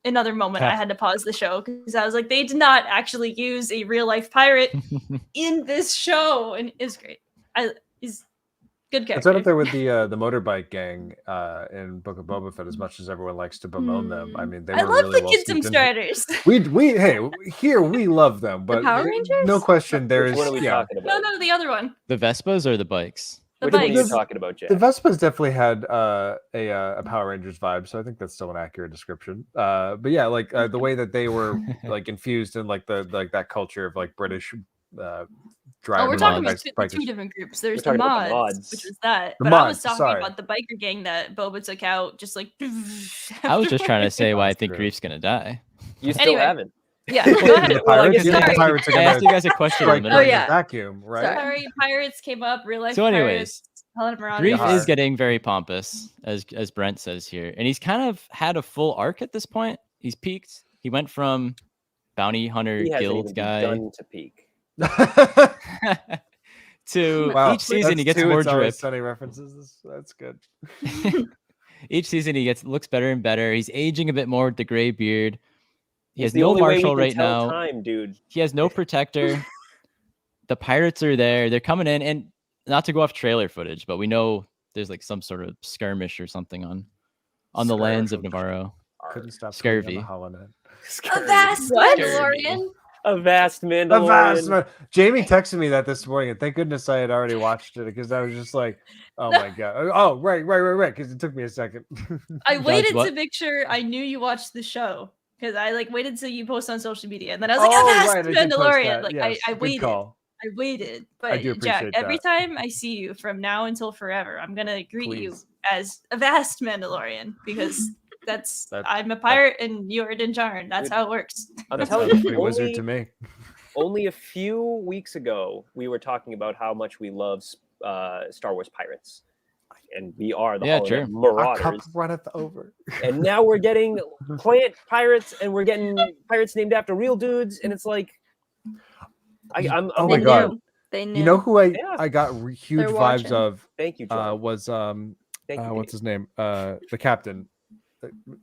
Speaker 2: another moment I had to pause the show because I was like, they did not actually use a real life pirate in this show, and it was great. He's good character.
Speaker 4: It's right up there with the motorbike gang in Book of Boba Fett. As much as everyone likes to bemoan them, I mean, they
Speaker 2: I
Speaker 4: were
Speaker 2: love
Speaker 4: really
Speaker 2: the
Speaker 4: well
Speaker 2: Kidsom
Speaker 4: steeped in-
Speaker 2: Striders.
Speaker 4: we love them, but
Speaker 5: Power Rangers?
Speaker 4: no question there
Speaker 3: Which
Speaker 4: is
Speaker 3: one are we talking about?
Speaker 2: No, the other one.
Speaker 1: The Vespas or the bikes?
Speaker 2: The
Speaker 3: Which one are you
Speaker 2: bikes.
Speaker 3: talking about, Jack?
Speaker 4: The Vespas definitely had a Power Rangers vibe, so I think that's still an accurate description. But yeah, like the way that they were like infused in like that culture of like British drivers.
Speaker 2: Oh, we're talking about
Speaker 4: bikers.
Speaker 2: two different groups. There's
Speaker 3: We're
Speaker 2: the
Speaker 3: talking about the
Speaker 2: mods,
Speaker 3: mods.
Speaker 2: which was that.
Speaker 4: The
Speaker 2: But I was
Speaker 4: mods,
Speaker 2: talking
Speaker 4: sorry.
Speaker 2: about the biker gang that Boba took out, just like.
Speaker 1: I was just trying to say why I
Speaker 4: That's
Speaker 1: think
Speaker 4: true.
Speaker 1: Grief's gonna die.
Speaker 3: You still
Speaker 2: Anyway.
Speaker 3: haven't.
Speaker 2: Yeah, go ahead.
Speaker 4: The
Speaker 3: Well, I
Speaker 4: pirates,
Speaker 3: guess
Speaker 4: the
Speaker 2: sorry.
Speaker 4: pirates are
Speaker 1: I asked you
Speaker 4: gonna
Speaker 1: guys a question.
Speaker 4: strike
Speaker 1: in the
Speaker 5: Oh,
Speaker 1: middle.
Speaker 5: yeah.
Speaker 4: vacuum, right?
Speaker 5: Sorry.
Speaker 2: Sorry, pirates came up. Real life.
Speaker 1: So anyways,
Speaker 2: pirates, HoloNet Marauders.
Speaker 1: Grief
Speaker 4: Yar.
Speaker 1: is getting very pompous, as Brent says here, and he's kind of had a full arc at this point. He's peaked. He went from bounty hunter
Speaker 3: He hasn't
Speaker 1: guild
Speaker 3: even
Speaker 1: guy
Speaker 3: begun to peak.
Speaker 1: to
Speaker 4: Wow,
Speaker 1: each season he
Speaker 4: that's
Speaker 1: gets
Speaker 4: two
Speaker 1: more
Speaker 4: It's Always
Speaker 1: drip.
Speaker 4: Sunny references. That's good.
Speaker 1: Each season he looks better and better. He's aging a bit more with the gray beard. He has
Speaker 3: the
Speaker 1: no
Speaker 3: only way we
Speaker 1: marshal
Speaker 3: can
Speaker 1: right
Speaker 3: tell
Speaker 1: now.
Speaker 3: Time, dude.
Speaker 1: He has no protector. The pirates are there. They're coming in, and not to go off trailer footage, but we know there's like some sort of skirmish or something on the lands of Navarro.
Speaker 4: Couldn't stop
Speaker 1: Scurvy.
Speaker 4: tweeting on the HoloNet.
Speaker 2: A vast
Speaker 5: What?
Speaker 2: Mandalorian.
Speaker 3: A vast
Speaker 4: The
Speaker 3: Mandalorian.
Speaker 4: vast Jamie texted me that this morning, and thank goodness I had already watched it because I was just like, "Oh my god!" Oh, right, because it took me a second.
Speaker 2: I waited to
Speaker 1: what?
Speaker 2: make sure I knew you watched the show because I like waited till you post on social media, and then I was like,
Speaker 4: Oh,
Speaker 2: "A vast
Speaker 4: right, I did post
Speaker 2: Mandalorian."
Speaker 4: that.
Speaker 2: Like
Speaker 4: Yes,
Speaker 2: I
Speaker 4: good
Speaker 2: waited.
Speaker 4: call.
Speaker 2: I waited, but
Speaker 4: I do
Speaker 2: Jack,
Speaker 4: appreciate
Speaker 2: every
Speaker 4: that.
Speaker 2: time I see you from now until forever, I'm gonna greet you
Speaker 4: Please.
Speaker 2: as a vast Mandalorian because that's
Speaker 4: That-
Speaker 2: I'm a pirate and you're a Din Djarin. That's
Speaker 3: Dude,
Speaker 2: how it works.
Speaker 3: I'm
Speaker 4: That
Speaker 3: telling
Speaker 4: sounds
Speaker 3: you,
Speaker 4: pretty wizard to me.
Speaker 3: only a few weeks ago, we were talking about how much we love Star Wars pirates. And we are the
Speaker 1: Yeah,
Speaker 3: HoloNet
Speaker 1: true.
Speaker 4: Our cup
Speaker 3: Marauders.
Speaker 4: runneth over.
Speaker 3: And now we're getting plant pirates, and we're getting pirates named after real dudes. And it's like, I'm
Speaker 4: Oh
Speaker 5: They
Speaker 4: my God.
Speaker 5: knew. They knew.
Speaker 4: You know who
Speaker 3: Yeah.
Speaker 4: I got huge
Speaker 5: They're
Speaker 4: vibes
Speaker 5: watching.
Speaker 4: of
Speaker 3: thank you, John.
Speaker 4: was
Speaker 3: Thank you.
Speaker 4: what's
Speaker 3: Dave.
Speaker 4: his name? The captain,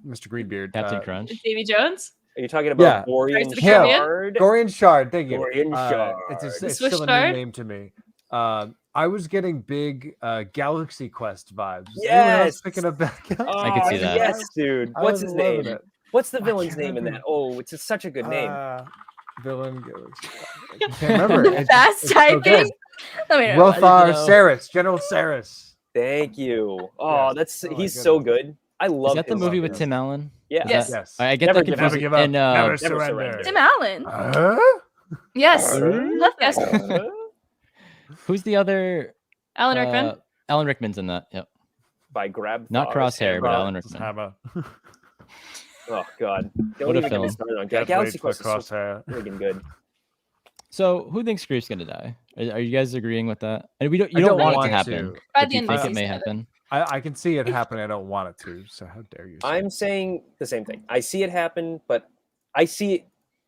Speaker 4: Mr. Greenbeard.
Speaker 1: Captain Crunch.
Speaker 2: Davy Jones.
Speaker 3: Are you talking about
Speaker 4: Yeah.
Speaker 3: Gorian
Speaker 2: Pirates of the
Speaker 4: Caribbean?
Speaker 3: Shard?
Speaker 4: Gorian Shard, thank you.
Speaker 3: Gorian
Speaker 4: It's,
Speaker 3: Shard.
Speaker 4: it's
Speaker 2: Swiss
Speaker 4: still a
Speaker 2: Shard?
Speaker 4: new name to me. I was getting big Galaxy Quest vibes. Is anyone
Speaker 3: Yes.
Speaker 4: else picking up that?
Speaker 1: I can see that.
Speaker 3: Yes, dude.
Speaker 4: I
Speaker 3: What's
Speaker 4: was
Speaker 3: his
Speaker 4: loving
Speaker 3: name?
Speaker 4: it.
Speaker 3: What's the
Speaker 4: I
Speaker 3: villain's
Speaker 4: can't
Speaker 3: name in that?
Speaker 4: remember.
Speaker 3: Oh, it's such a good name.
Speaker 4: Villain Galaxy. I can't remember. It's-
Speaker 5: Fast
Speaker 4: it's so good.
Speaker 5: typing. Let me know.
Speaker 4: Rothar
Speaker 1: know.
Speaker 4: Saris, General Saris.
Speaker 3: Thank you. Oh,
Speaker 4: Yes.
Speaker 3: that's
Speaker 4: Oh my
Speaker 3: he's so good. I love
Speaker 1: Is that the
Speaker 3: his
Speaker 1: movie
Speaker 3: love
Speaker 1: with
Speaker 3: him.
Speaker 1: Tim Allen?
Speaker 3: Yeah.
Speaker 1: Is
Speaker 2: Yes.
Speaker 1: that-
Speaker 4: Yes.
Speaker 1: I get
Speaker 3: Never
Speaker 1: that
Speaker 3: give
Speaker 1: confused.
Speaker 4: Never give up.
Speaker 1: And
Speaker 4: Never
Speaker 3: surrender.
Speaker 4: surrender.
Speaker 5: Tim Allen.
Speaker 2: Yes. Yes.
Speaker 1: who's the other?
Speaker 2: Alan Rickman.
Speaker 1: Alan Rickman's in that. Yep.
Speaker 3: By Grab.
Speaker 1: Not Crosshair, but
Speaker 3: Hammer.
Speaker 1: Alan Rickman.
Speaker 4: Hammer.
Speaker 3: Oh God. Don't
Speaker 1: What a
Speaker 3: even get me
Speaker 1: film.
Speaker 3: started on
Speaker 4: Can't
Speaker 3: Galaxy
Speaker 4: wait for
Speaker 3: Quest. Is so
Speaker 4: Crosshair.
Speaker 3: friggin' good.
Speaker 1: So who thinks Grief's gonna die? Are you guys agreeing with that? And we don't.
Speaker 4: I
Speaker 1: You don't
Speaker 4: don't
Speaker 1: want it
Speaker 4: want
Speaker 1: to happen.
Speaker 4: to.
Speaker 2: By
Speaker 1: But
Speaker 2: the
Speaker 1: do you
Speaker 2: end of
Speaker 1: think
Speaker 2: the
Speaker 1: it may
Speaker 2: season.
Speaker 1: happen?
Speaker 4: I can see it happening. I don't want it to. So how dare you? say
Speaker 3: I'm
Speaker 4: it.
Speaker 3: saying the same thing. I see it happen, but I see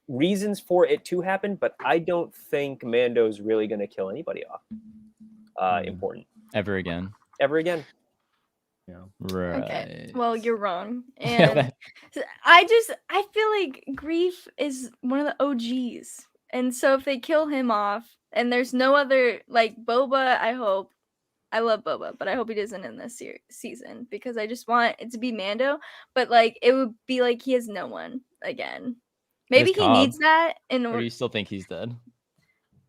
Speaker 3: reasons for it to happen, but I don't think Mando's really going to kill anybody off. Important
Speaker 1: Ever again?
Speaker 3: ever again.
Speaker 1: Right.
Speaker 5: Okay. Well, you're wrong.
Speaker 1: Yeah,
Speaker 5: And
Speaker 1: that-
Speaker 5: I feel like Grief is one of the OGs. And so if they kill him off and there's no other like Boba, I love Boba, but I hope he doesn't in this season because I just want it to be Mando, but like it would be like he has no one again. Maybe he
Speaker 1: Cobb.
Speaker 5: needs that in
Speaker 1: or do
Speaker 5: order.
Speaker 1: you still think he's dead?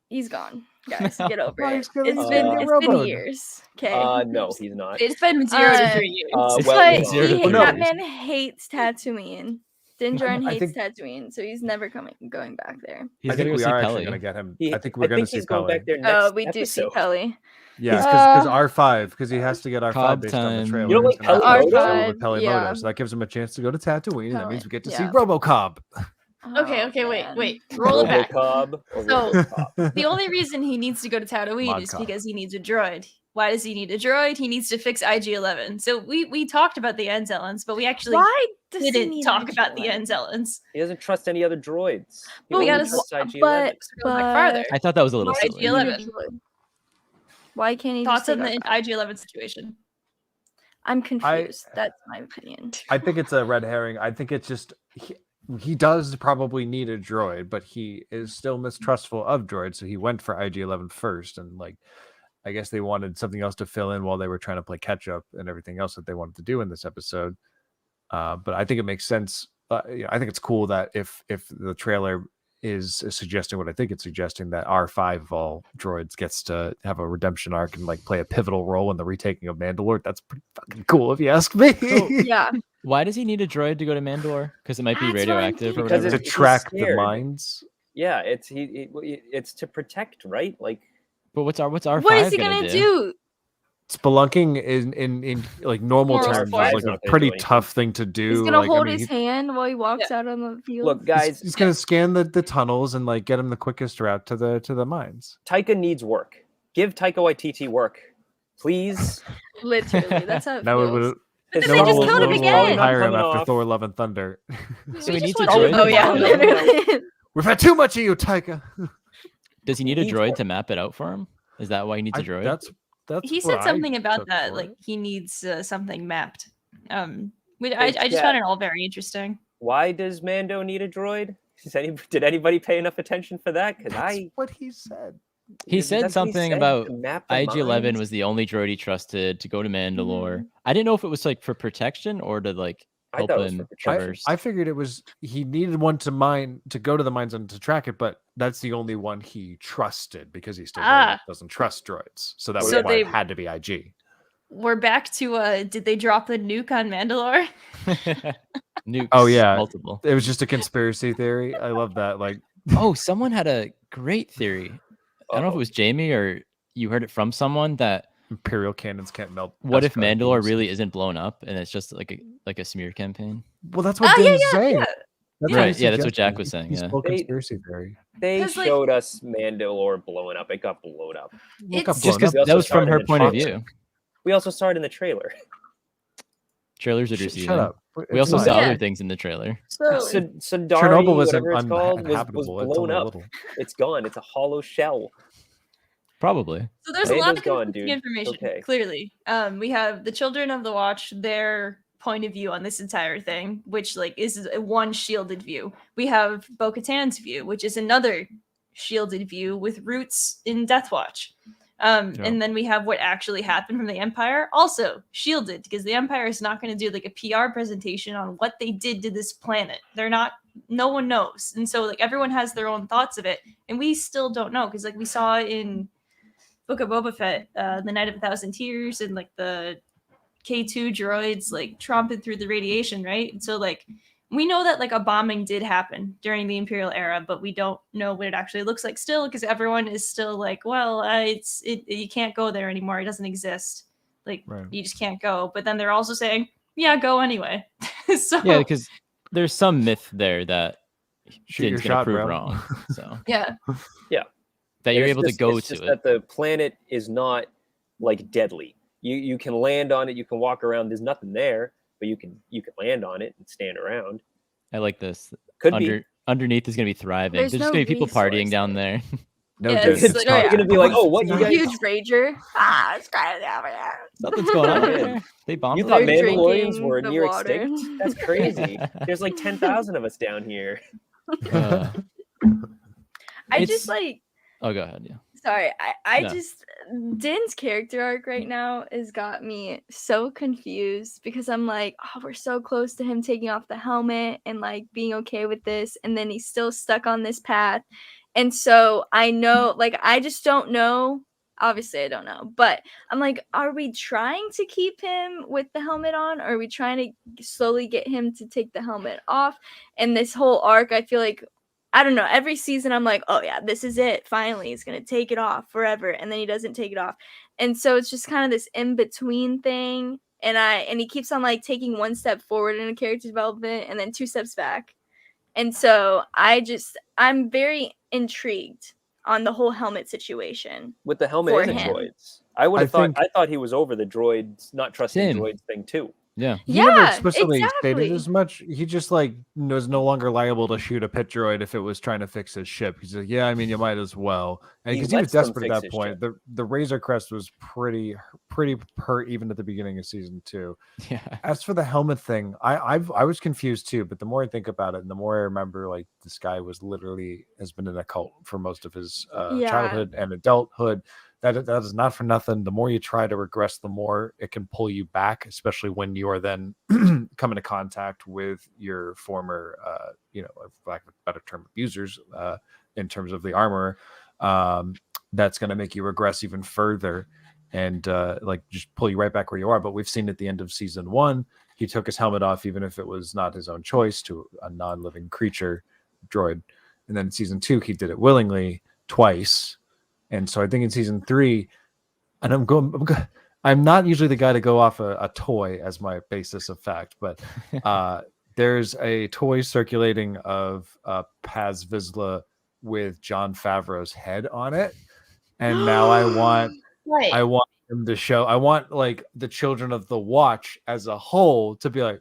Speaker 5: He's gone. Guys, get over
Speaker 4: Why
Speaker 5: it.
Speaker 4: he's gonna
Speaker 5: It's
Speaker 3: be
Speaker 5: been
Speaker 4: roboed?
Speaker 5: years. Okay.
Speaker 3: No, he's not.
Speaker 2: It's been 0 to
Speaker 5: Uh,
Speaker 2: 3 years.
Speaker 1: It's
Speaker 3: Well,
Speaker 5: But
Speaker 3: no.
Speaker 1: Zero to
Speaker 5: he,
Speaker 1: three
Speaker 5: that
Speaker 1: years.
Speaker 5: man hates Tatooine. Din Djarin
Speaker 4: I
Speaker 5: hates
Speaker 4: think-
Speaker 5: Tatooine, so he's never going back there.
Speaker 1: He's
Speaker 4: I
Speaker 1: gonna
Speaker 4: think
Speaker 1: go
Speaker 4: we
Speaker 1: see
Speaker 4: are actually
Speaker 1: Pelly.
Speaker 4: going to get him.
Speaker 3: He-
Speaker 4: I think we're going to see
Speaker 3: he's going
Speaker 4: Pelly.
Speaker 3: back there next
Speaker 5: Oh, we do see
Speaker 3: episode.
Speaker 5: Pelly.
Speaker 4: Yes, because
Speaker 5: Uh,
Speaker 4: R5, because he has to get R5
Speaker 1: Cobb
Speaker 4: based on
Speaker 1: time.
Speaker 4: the trailer.
Speaker 3: You don't like
Speaker 4: and that's
Speaker 3: Pelly
Speaker 4: what
Speaker 5: Moto?
Speaker 4: with Pelly
Speaker 5: Yeah.
Speaker 4: Moto, so that gives him a chance to go to Tatooine, and that
Speaker 5: Pelly,
Speaker 4: means we get to
Speaker 5: yeah.
Speaker 4: see RoboCobb.
Speaker 2: Okay,
Speaker 5: Oh,
Speaker 2: wait.
Speaker 5: man.
Speaker 2: Roll it back.
Speaker 3: RoboCobb or
Speaker 2: So-
Speaker 3: RoboCop.
Speaker 2: The only reason he needs to go to Tatooine
Speaker 4: Mod
Speaker 2: is
Speaker 4: cop.
Speaker 2: because he needs a droid. Why does he need a droid? He needs to fix IG-11. So we talked about the Anzellans, but we actually
Speaker 5: Why does he
Speaker 2: didn't
Speaker 5: need
Speaker 2: talk about the
Speaker 5: IG-11?
Speaker 2: Anzellans.
Speaker 3: He doesn't trust any other droids. He
Speaker 5: But
Speaker 2: we
Speaker 3: only
Speaker 2: gotta
Speaker 3: trusts
Speaker 5: but
Speaker 3: IG-11.
Speaker 2: Go back farther.
Speaker 1: I thought that was a little
Speaker 5: why
Speaker 1: silly.
Speaker 5: does he need a
Speaker 2: IG-11.
Speaker 5: droid? Why can't he
Speaker 2: Thoughts
Speaker 5: just
Speaker 2: on
Speaker 5: take
Speaker 2: the
Speaker 5: our-
Speaker 2: IG-11 situation?
Speaker 5: I'm confused. That's my opinion.
Speaker 4: I think it's a red herring. I think it's just he does probably need a droid, but he is still mistrustful of droids, so he went for IG-11 first, and like I guess they wanted something else to fill in while they were trying to play catch up and everything else that they wanted to do in this episode. But I think it makes sense. I think it's cool that if the trailer is suggesting what I think it's suggesting, that R5 of all droids gets to have a redemption arc and like play a pivotal role in the retaking of Mandalore. That's pretty fucking cool if you ask me.
Speaker 5: Yeah.
Speaker 1: Why does he need a droid to go to Mandalore? Because it might be
Speaker 5: That's what I'm
Speaker 1: radioactive or
Speaker 5: thinking.
Speaker 1: whatever.
Speaker 4: To
Speaker 3: He's
Speaker 4: track the
Speaker 3: scared.
Speaker 4: mines.
Speaker 3: Yeah, it's to protect, right? Like
Speaker 1: But what's R5
Speaker 5: What is he
Speaker 1: gonna
Speaker 5: gonna do?
Speaker 4: Spelunking in like normal
Speaker 2: Moral
Speaker 4: terms is
Speaker 2: support.
Speaker 4: like
Speaker 3: He's
Speaker 4: a
Speaker 3: not gonna
Speaker 4: pretty
Speaker 3: do anything.
Speaker 4: tough thing to do.
Speaker 5: He's gonna
Speaker 4: like,
Speaker 5: hold
Speaker 4: I mean,
Speaker 5: his hand while he walks out on the field.
Speaker 3: look, guys,
Speaker 4: he's gonna scan the tunnels and like get him the quickest route to the mines.
Speaker 3: Taika needs work. Give Taika Waititi work, please.
Speaker 5: Literally, that's how it
Speaker 4: Now
Speaker 5: feels.
Speaker 4: we would.
Speaker 3: His
Speaker 5: Then they just
Speaker 3: role
Speaker 5: killed him
Speaker 3: will
Speaker 5: again.
Speaker 3: probably not
Speaker 4: Hire him
Speaker 3: coming
Speaker 4: after
Speaker 3: off.
Speaker 4: Thor: Love and Thunder.
Speaker 1: So he
Speaker 2: just
Speaker 1: needs a
Speaker 2: want
Speaker 1: droid.
Speaker 2: to-
Speaker 5: Oh yeah, literally.
Speaker 4: We've had too much of you, Taika.
Speaker 1: Does he need a
Speaker 3: needs
Speaker 1: droid
Speaker 3: work.
Speaker 1: to map it out for him? Is that why he needs a droid?
Speaker 4: That's
Speaker 2: He
Speaker 4: what
Speaker 2: said
Speaker 4: I
Speaker 2: something about
Speaker 4: took
Speaker 2: that,
Speaker 4: for
Speaker 2: like
Speaker 4: it.
Speaker 2: he needs something mapped. I just
Speaker 3: Yeah.
Speaker 2: found it all very interesting.
Speaker 3: Why does Mando need a droid? Did anybody pay enough attention for that? Because
Speaker 4: That's
Speaker 3: I
Speaker 4: what he said.
Speaker 1: He said
Speaker 3: that's what he
Speaker 1: something
Speaker 3: said,
Speaker 1: about
Speaker 3: to map the
Speaker 1: IG-11
Speaker 3: mines.
Speaker 1: was the only droid he trusted to go to Mandalore.
Speaker 2: Mhm.
Speaker 1: I didn't know if it was like for protection or to like
Speaker 3: I
Speaker 1: help
Speaker 3: thought it was
Speaker 1: him
Speaker 3: for protection.
Speaker 1: traverse.
Speaker 4: I figured it was he needed one to go to the mines and to track it, but that's the only one he trusted because he still doesn't trust droids. So that was
Speaker 2: So
Speaker 4: why it
Speaker 2: they-
Speaker 4: had to be IG.
Speaker 2: We're back to did they drop the nuke on Mandalore?
Speaker 1: Nukes.
Speaker 4: Oh, yeah.
Speaker 1: Multiple.
Speaker 4: It was just a conspiracy theory. I love that. Like,
Speaker 1: Oh, someone had a great theory. I don't know if it was Jamie or you heard it from someone that
Speaker 4: Imperial cannons can't melt.
Speaker 1: what if
Speaker 4: Beskar
Speaker 1: Mandalore
Speaker 4: beams.
Speaker 1: really isn't blown up and it's just like a smear campaign?
Speaker 4: Well, that's what
Speaker 2: Oh, yeah,
Speaker 4: Dan's
Speaker 2: yeah,
Speaker 4: saying.
Speaker 2: yeah.
Speaker 4: That's
Speaker 1: Right,
Speaker 4: he's
Speaker 1: yeah, that's what
Speaker 4: suggesting.
Speaker 1: Jack was saying,
Speaker 4: He's
Speaker 1: yeah.
Speaker 4: full
Speaker 3: They-
Speaker 4: conspiracy theory.
Speaker 3: They
Speaker 2: Because, like-
Speaker 3: showed us Mandalore blowing up. It got blown up.
Speaker 4: Look up
Speaker 2: It's-
Speaker 1: Just
Speaker 4: blown
Speaker 1: because
Speaker 4: up.
Speaker 3: We
Speaker 1: that
Speaker 3: also
Speaker 1: was from
Speaker 3: started
Speaker 1: her
Speaker 3: in the
Speaker 1: point of
Speaker 3: trailer.
Speaker 1: view.
Speaker 3: We also saw it in the trailer.
Speaker 1: Trailers are
Speaker 4: Shut
Speaker 1: deceiving.
Speaker 4: up.
Speaker 1: We also
Speaker 4: It's
Speaker 1: saw
Speaker 4: fine.
Speaker 2: Yeah.
Speaker 1: other things in the trailer.
Speaker 2: So
Speaker 3: Sundari,
Speaker 4: Chernobyl was
Speaker 3: whatever it's called, was
Speaker 4: uninhabitable. It's
Speaker 3: blown
Speaker 4: only a
Speaker 3: up.
Speaker 4: little.
Speaker 3: It's gone. It's a hollow shell.
Speaker 1: Probably.
Speaker 2: So there's a lot
Speaker 3: Mando's
Speaker 2: of
Speaker 3: gone,
Speaker 2: conflicting
Speaker 3: dude.
Speaker 2: information.
Speaker 3: Okay.
Speaker 2: Clearly, we have the Children of the Watch, their point of view on this entire thing, which like is a one shielded view. We have Bo-Katan's view, which is another shielded view with roots in Death Watch. And then we have what actually happened from the Empire, also shielded, because the Empire is not going to do like a PR presentation on what they did to this planet. They're not. No one knows, and so like everyone has their own thoughts of it, and we still don't know because like we saw in Book of Boba Fett, the Night of 1,000 Tears, and like the K2 droids like tromping through the radiation, right? And so like we know that like a bombing did happen during the Imperial era, but we don't know what it actually looks like still because everyone is still like, well, you can't go there anymore. It doesn't exist. Like
Speaker 4: Right.
Speaker 2: you just can't go. But then they're also saying, yeah, go anyway. So
Speaker 1: Yeah, because there's some myth there that
Speaker 4: Shoot your
Speaker 1: Din's gonna
Speaker 4: shot,
Speaker 1: prove
Speaker 4: bro.
Speaker 1: wrong. So
Speaker 2: yeah,
Speaker 1: that you're
Speaker 3: It's
Speaker 1: able to
Speaker 3: just-
Speaker 1: go
Speaker 3: it's
Speaker 1: to
Speaker 3: just
Speaker 1: it.
Speaker 3: that the planet is not like deadly. You can land on it. You can walk around. There's nothing there, but you can land on it and stand around.
Speaker 1: I like this.
Speaker 3: Could be.
Speaker 1: Underneath is gonna be thriving.
Speaker 5: There's
Speaker 1: There's just
Speaker 5: no
Speaker 1: gonna be people partying
Speaker 5: resource
Speaker 1: down
Speaker 5: there.
Speaker 1: there.
Speaker 4: No,
Speaker 2: Yeah,
Speaker 4: dude,
Speaker 2: it's
Speaker 4: it's
Speaker 2: like-
Speaker 4: not.
Speaker 3: You're gonna be like, oh, what you
Speaker 5: A
Speaker 3: guys?
Speaker 5: huge rager. It's crazy over here.
Speaker 1: Nothing's going on.
Speaker 3: Yeah.
Speaker 1: there. They bombed.
Speaker 3: You
Speaker 1: the
Speaker 3: thought
Speaker 5: They're
Speaker 1: place.
Speaker 3: Mandalorians
Speaker 5: drinking
Speaker 3: were
Speaker 5: the
Speaker 3: near
Speaker 5: water.
Speaker 3: extinct? That's crazy. There's like 10,000 of us down here.
Speaker 1: Uh,
Speaker 5: I
Speaker 1: It's-
Speaker 5: just like.
Speaker 1: oh, go ahead. Yeah.
Speaker 5: Sorry, I
Speaker 1: No.
Speaker 5: just Din's character arc right now has got me so confused because I'm like, oh, we're so close to him taking off the helmet and like being okay with this, and then he's still stuck on this path. And so I know, like, I just don't know. Obviously, I don't know, but I'm like, are we trying to keep him with the helmet on, or are we trying to slowly get him to take the helmet off? And this whole arc, I feel like, I don't know, every season I'm like, oh yeah, this is it. Finally, he's going to take it off forever. And then he doesn't take it off. And so it's just kind of this in-between thing. And he keeps on like taking one step forward in a character development and then two steps back. And so I'm very intrigued on the whole helmet situation.
Speaker 3: With the helmet
Speaker 5: For
Speaker 3: and the
Speaker 5: him.
Speaker 3: droids. I would have
Speaker 4: think-
Speaker 3: thought. I thought he was over the droids, not trusting
Speaker 1: Same.
Speaker 3: droids thing too.
Speaker 1: Yeah.
Speaker 4: He never
Speaker 5: Yeah,
Speaker 4: explicitly stated
Speaker 5: exactly.
Speaker 4: as much. He just like was no longer liable to shoot a pit droid if it was trying to fix his ship. He's like, yeah, I mean, you might as well. And
Speaker 3: He
Speaker 4: because he was
Speaker 3: lets them
Speaker 4: desperate
Speaker 3: fix
Speaker 4: at that
Speaker 3: his
Speaker 4: point,
Speaker 3: ship.
Speaker 4: the Razor Crest was pretty hurt even at the beginning of season 2.
Speaker 1: Yeah.
Speaker 4: As for the helmet thing, I was confused too. But the more I think about it, and the more I remember, like this guy has been in a cult for most of his
Speaker 5: Yeah.
Speaker 4: childhood and adulthood. That is not for nothing. The more you try to regress, the more it can pull you back, especially when you are then come into contact with your former, for lack of a better term, abusers in terms of the armor. That's going to make you regress even further and just pull you right back where you are. But we've seen at the end of season 1, he took his helmet off, even if it was not his own choice, to a non-living creature droid. And then in season 2, he did it willingly twice. And so I think in season 3, and I'm not usually the guy to go off a toy as my basis of fact, but there's a toy circulating of Paz Vizsla with Jon Favreau's head on it. And now I want him to show, I want like the children of the Watch as a whole to be like,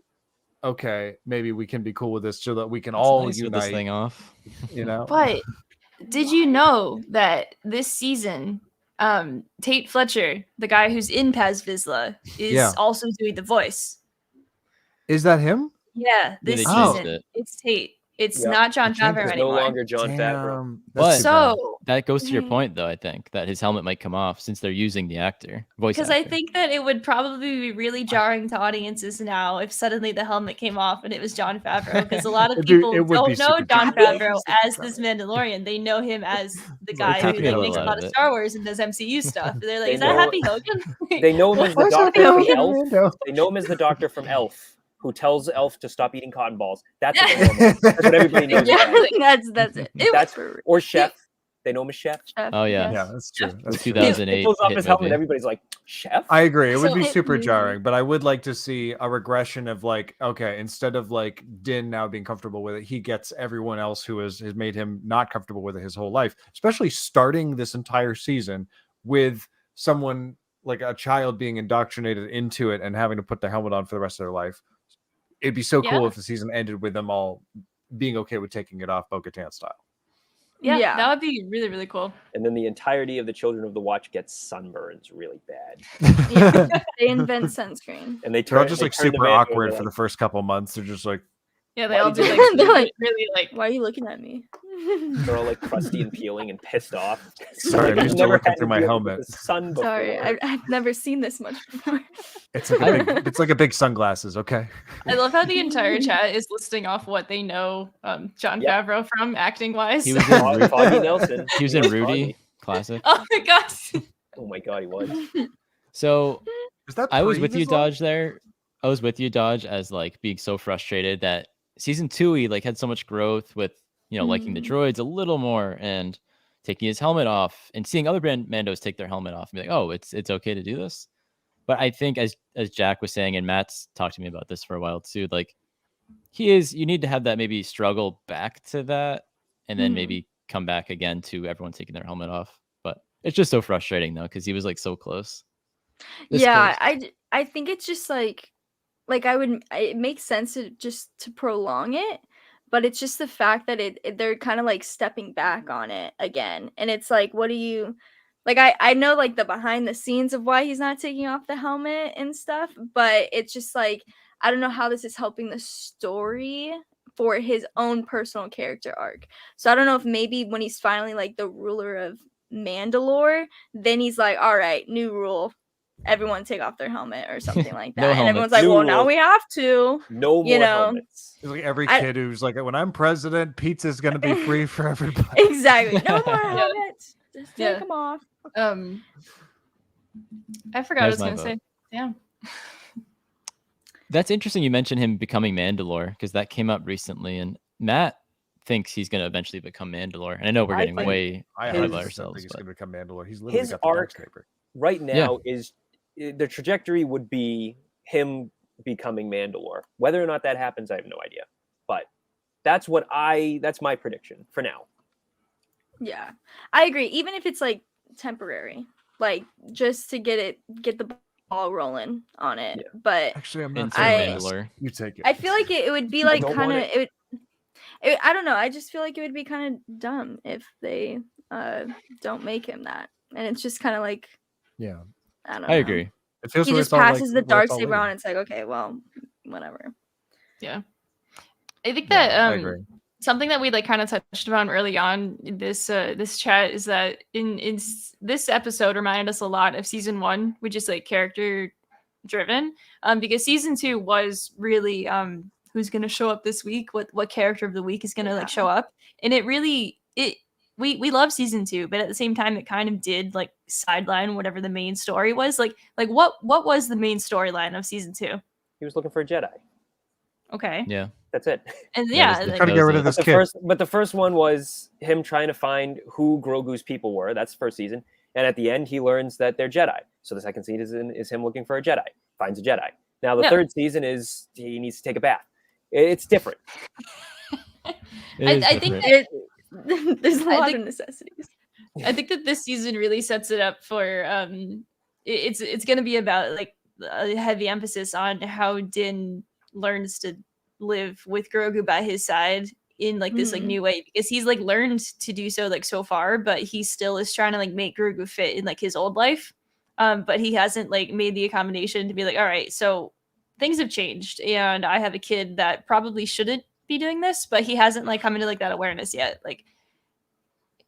Speaker 4: okay, maybe we can be cool with this so that we can
Speaker 1: It's
Speaker 4: all
Speaker 1: nice with this
Speaker 4: unite,
Speaker 1: thing off.
Speaker 2: But did you know that this season, Tate Fletcher, the guy who's in Paz Vizsla, is also doing the voice?
Speaker 4: Is that him?
Speaker 2: Yeah, this
Speaker 1: they changed
Speaker 2: season
Speaker 1: it.
Speaker 2: it's Tate. It's
Speaker 3: Yep.
Speaker 2: not Jon
Speaker 4: They changed
Speaker 2: Favreau
Speaker 4: it.
Speaker 3: It's
Speaker 2: anymore.
Speaker 3: no longer Jon Favreau.
Speaker 4: Damn,
Speaker 1: But-
Speaker 4: that's too bad.
Speaker 2: So
Speaker 1: That goes to your point, though, I think, that his helmet might come off since they're using the voice
Speaker 2: because I
Speaker 1: actor.
Speaker 2: think that it would probably be really jarring to audiences now if suddenly the helmet came off and it was Jon Favreau, because a lot of
Speaker 4: It'd be-
Speaker 2: people
Speaker 4: it would be
Speaker 2: don't know
Speaker 4: super
Speaker 2: Jon
Speaker 4: jarring.
Speaker 2: Favreau
Speaker 4: Super
Speaker 2: as this
Speaker 4: jarring.
Speaker 2: Mandalorian. They know him as the
Speaker 4: Like,
Speaker 2: guy
Speaker 1: take
Speaker 2: who
Speaker 1: me a
Speaker 2: like,
Speaker 1: little
Speaker 2: makes a
Speaker 1: out
Speaker 2: lot
Speaker 1: of
Speaker 2: of
Speaker 1: it.
Speaker 2: Star Wars and does MCU stuff. They're like,
Speaker 3: They
Speaker 2: is that
Speaker 3: know-
Speaker 2: Happy Hogan?
Speaker 3: They know him as the
Speaker 4: Where's
Speaker 3: doctor
Speaker 4: Happy
Speaker 3: from
Speaker 4: Hogan?
Speaker 3: Elf. They know him as the doctor from Elf, who tells Elf to stop eating cotton balls. That's what they know him as. That's what everybody knows. him
Speaker 5: Yeah,
Speaker 3: as.
Speaker 5: that's it.
Speaker 3: That's
Speaker 5: For real.
Speaker 3: or Chef. They know him as Chef.
Speaker 5: Chef,
Speaker 1: Oh, yeah.
Speaker 4: Yeah, that's true.
Speaker 1: The
Speaker 4: That's true.
Speaker 1: 2008
Speaker 3: He pulls off
Speaker 1: hit
Speaker 3: his helmet.
Speaker 1: movie.
Speaker 3: Everybody's like, Chef.
Speaker 4: I agree. It would
Speaker 2: So
Speaker 4: be
Speaker 5: it
Speaker 4: super
Speaker 5: movie.
Speaker 4: jarring, but I would like to see a regression of like, okay, instead of like Din now being comfortable with it, he gets everyone else who has made him not comfortable with it his whole life, especially starting this entire season with someone like a child being indoctrinated into it and having to put the helmet on for the rest of their life. It'd be so cool
Speaker 2: Yeah.
Speaker 4: if the season ended with them all being okay with taking it off Bo-Katan style.
Speaker 2: Yeah, that would be really, really cool.
Speaker 3: And then the entirety of the Children of the Watch gets sunburns really bad.
Speaker 5: Yeah, they invent sunscreen.
Speaker 3: And they
Speaker 4: They're all
Speaker 3: turn
Speaker 4: just
Speaker 3: they
Speaker 4: like
Speaker 3: turn the
Speaker 4: super
Speaker 3: Mando
Speaker 4: awkward
Speaker 3: into,
Speaker 4: for the
Speaker 3: like,
Speaker 4: first couple months. They're just like,
Speaker 2: Yeah, they
Speaker 3: Why
Speaker 2: all
Speaker 3: you
Speaker 2: do
Speaker 3: do
Speaker 2: like,
Speaker 3: that?
Speaker 5: They're like-
Speaker 2: really like
Speaker 5: Why are you looking at me?
Speaker 3: they're all like crusty and peeling and pissed off.
Speaker 4: Sorry,
Speaker 3: Like,
Speaker 4: I'm
Speaker 3: I've
Speaker 4: still
Speaker 3: never
Speaker 4: looking
Speaker 3: had
Speaker 4: through
Speaker 3: to
Speaker 4: my
Speaker 3: deal with
Speaker 4: helmet.
Speaker 3: the sun before.
Speaker 5: Sorry, I've never seen this much before.
Speaker 4: it's like a big, it's like a big sunglasses. Okay.
Speaker 2: I love how the entire chat is listing off what they know Jon
Speaker 3: Yep.
Speaker 2: Favreau from acting wise.
Speaker 1: He was in
Speaker 3: Foggy
Speaker 1: Rudy.
Speaker 3: Nelson.
Speaker 1: He was in
Speaker 3: Foggy.
Speaker 1: Rudy. Classic.
Speaker 2: Oh my gosh.
Speaker 3: Oh my god, he was.
Speaker 1: So
Speaker 4: Is that
Speaker 1: I was with you,
Speaker 4: pre-Vizsla?
Speaker 1: Dodge. There, I was with you, Dodge, as like being so frustrated that season 2 he like had so much growth with liking the droids a little more and taking his helmet off and seeing other Mandos take their helmet off and be like, oh, it's okay to do this. But I think as Jack was saying, and Matt's talked to me about this for a while too, like you need to have that maybe struggle back to that and then maybe come back again to everyone taking their helmet off. But it's just so frustrating though, because he was like so close. This
Speaker 5: Yeah,
Speaker 1: close.
Speaker 5: I think it's just like it makes sense to prolong it, but it's just the fact that they're kind of like stepping back on it again, and it's like, what do you like? I know like the behind the scenes of why he's not taking off the helmet and stuff, but it's just like, I don't know how this is helping the story for his own personal character arc. So I don't know if maybe when he's finally like the ruler of Mandalore, then he's like, all right, new rule, everyone take off their helmet or something like that.
Speaker 1: No
Speaker 5: And everyone's
Speaker 1: helmets.
Speaker 5: like,
Speaker 3: New
Speaker 5: well, now
Speaker 3: rule.
Speaker 5: we have to.
Speaker 3: No
Speaker 5: You
Speaker 3: more
Speaker 5: know.
Speaker 3: helmets.
Speaker 4: It's like every
Speaker 5: I-
Speaker 4: kid who's like, when I'm president, pizza's gonna be free for everybody.
Speaker 5: Exactly. No more
Speaker 2: Yeah.
Speaker 5: helmets. Just take
Speaker 2: Yeah.
Speaker 5: them off.
Speaker 2: I forgot what I was
Speaker 1: There's my
Speaker 2: gonna say.
Speaker 1: vote.
Speaker 2: Yeah.
Speaker 1: That's interesting. You mentioned him becoming Mandalore because that came up recently, and Matt thinks he's going to eventually become Mandalore. And I know we're
Speaker 3: I
Speaker 1: getting
Speaker 3: think-
Speaker 1: way
Speaker 4: I
Speaker 1: ahead of
Speaker 4: 100%
Speaker 1: ourselves.
Speaker 4: think he's
Speaker 1: But
Speaker 4: gonna become Mandalore. He's literally
Speaker 3: His
Speaker 4: got the dark
Speaker 3: arc-
Speaker 4: saber.
Speaker 3: Right now is the trajectory would be him becoming Mandalore. Whether or not that happens, I have no idea. But that's my prediction for now.
Speaker 5: Yeah, I agree. Even if it's like temporary, like just to get the ball rolling on it.
Speaker 3: Yeah.
Speaker 5: But
Speaker 4: Actually, I'm not
Speaker 1: Insert
Speaker 4: saying
Speaker 5: I-
Speaker 4: this.
Speaker 1: Mandalore.
Speaker 4: You take it.
Speaker 5: I feel like it would be
Speaker 3: I
Speaker 5: like
Speaker 3: don't
Speaker 5: kind
Speaker 3: want
Speaker 5: of I don't know. I just feel like it would be kind of dumb if they don't make him that, and it's just kind of like
Speaker 4: Yeah,
Speaker 5: I don't know.
Speaker 1: I agree.
Speaker 4: it feels
Speaker 5: He
Speaker 4: where
Speaker 5: just
Speaker 4: it's all, like,
Speaker 5: passes the
Speaker 4: where
Speaker 5: dark
Speaker 4: it's all
Speaker 5: saber
Speaker 4: leading.
Speaker 5: on. It's like okay, well, whatever.
Speaker 2: Yeah. I think
Speaker 4: Yeah,
Speaker 2: that
Speaker 4: I agree.
Speaker 2: something that we like kind of touched on early on in this chat is that this episode reminded us a lot of season 1, which is like character driven. Because season 2 was really who's gonna show up this week, what character of the week is gonna like show up. And it really we love season 2, but at the same time it kind of did like sideline whatever the main story was. Like what was the main storyline of season 2?
Speaker 3: He was looking for a Jedi.
Speaker 2: Okay.
Speaker 1: Yeah.
Speaker 3: That's it.
Speaker 2: And
Speaker 1: That
Speaker 2: yeah,
Speaker 1: was the-
Speaker 2: like,
Speaker 4: Trying to
Speaker 1: that
Speaker 4: get
Speaker 1: was
Speaker 4: rid of
Speaker 1: it.
Speaker 4: this
Speaker 3: the
Speaker 4: kid.
Speaker 3: the first one was him trying to find who Grogu's people were. That's the first season. And at the end, he learns that they're Jedi. So the second season is him looking for a Jedi. Finds a Jedi. Now the
Speaker 2: Yeah.
Speaker 3: third season is he needs to take a bath. It's different.
Speaker 1: It is
Speaker 2: I think
Speaker 1: different.
Speaker 5: There's a
Speaker 2: I
Speaker 5: lot
Speaker 2: think-
Speaker 5: of necessities.
Speaker 2: I think that this season really sets it up for it's going to be about like a heavy emphasis on how Din learns to live with Grogu by his side in like this like
Speaker 5: Mhm.
Speaker 2: new way, because he's like learned to do so like so far, but he still is trying to like make Grogu fit in like his old life. But he hasn't like made the accommodation to be like, all right, so things have changed and I have a kid that probably shouldn't be doing this, but he hasn't like come into like that awareness yet. Like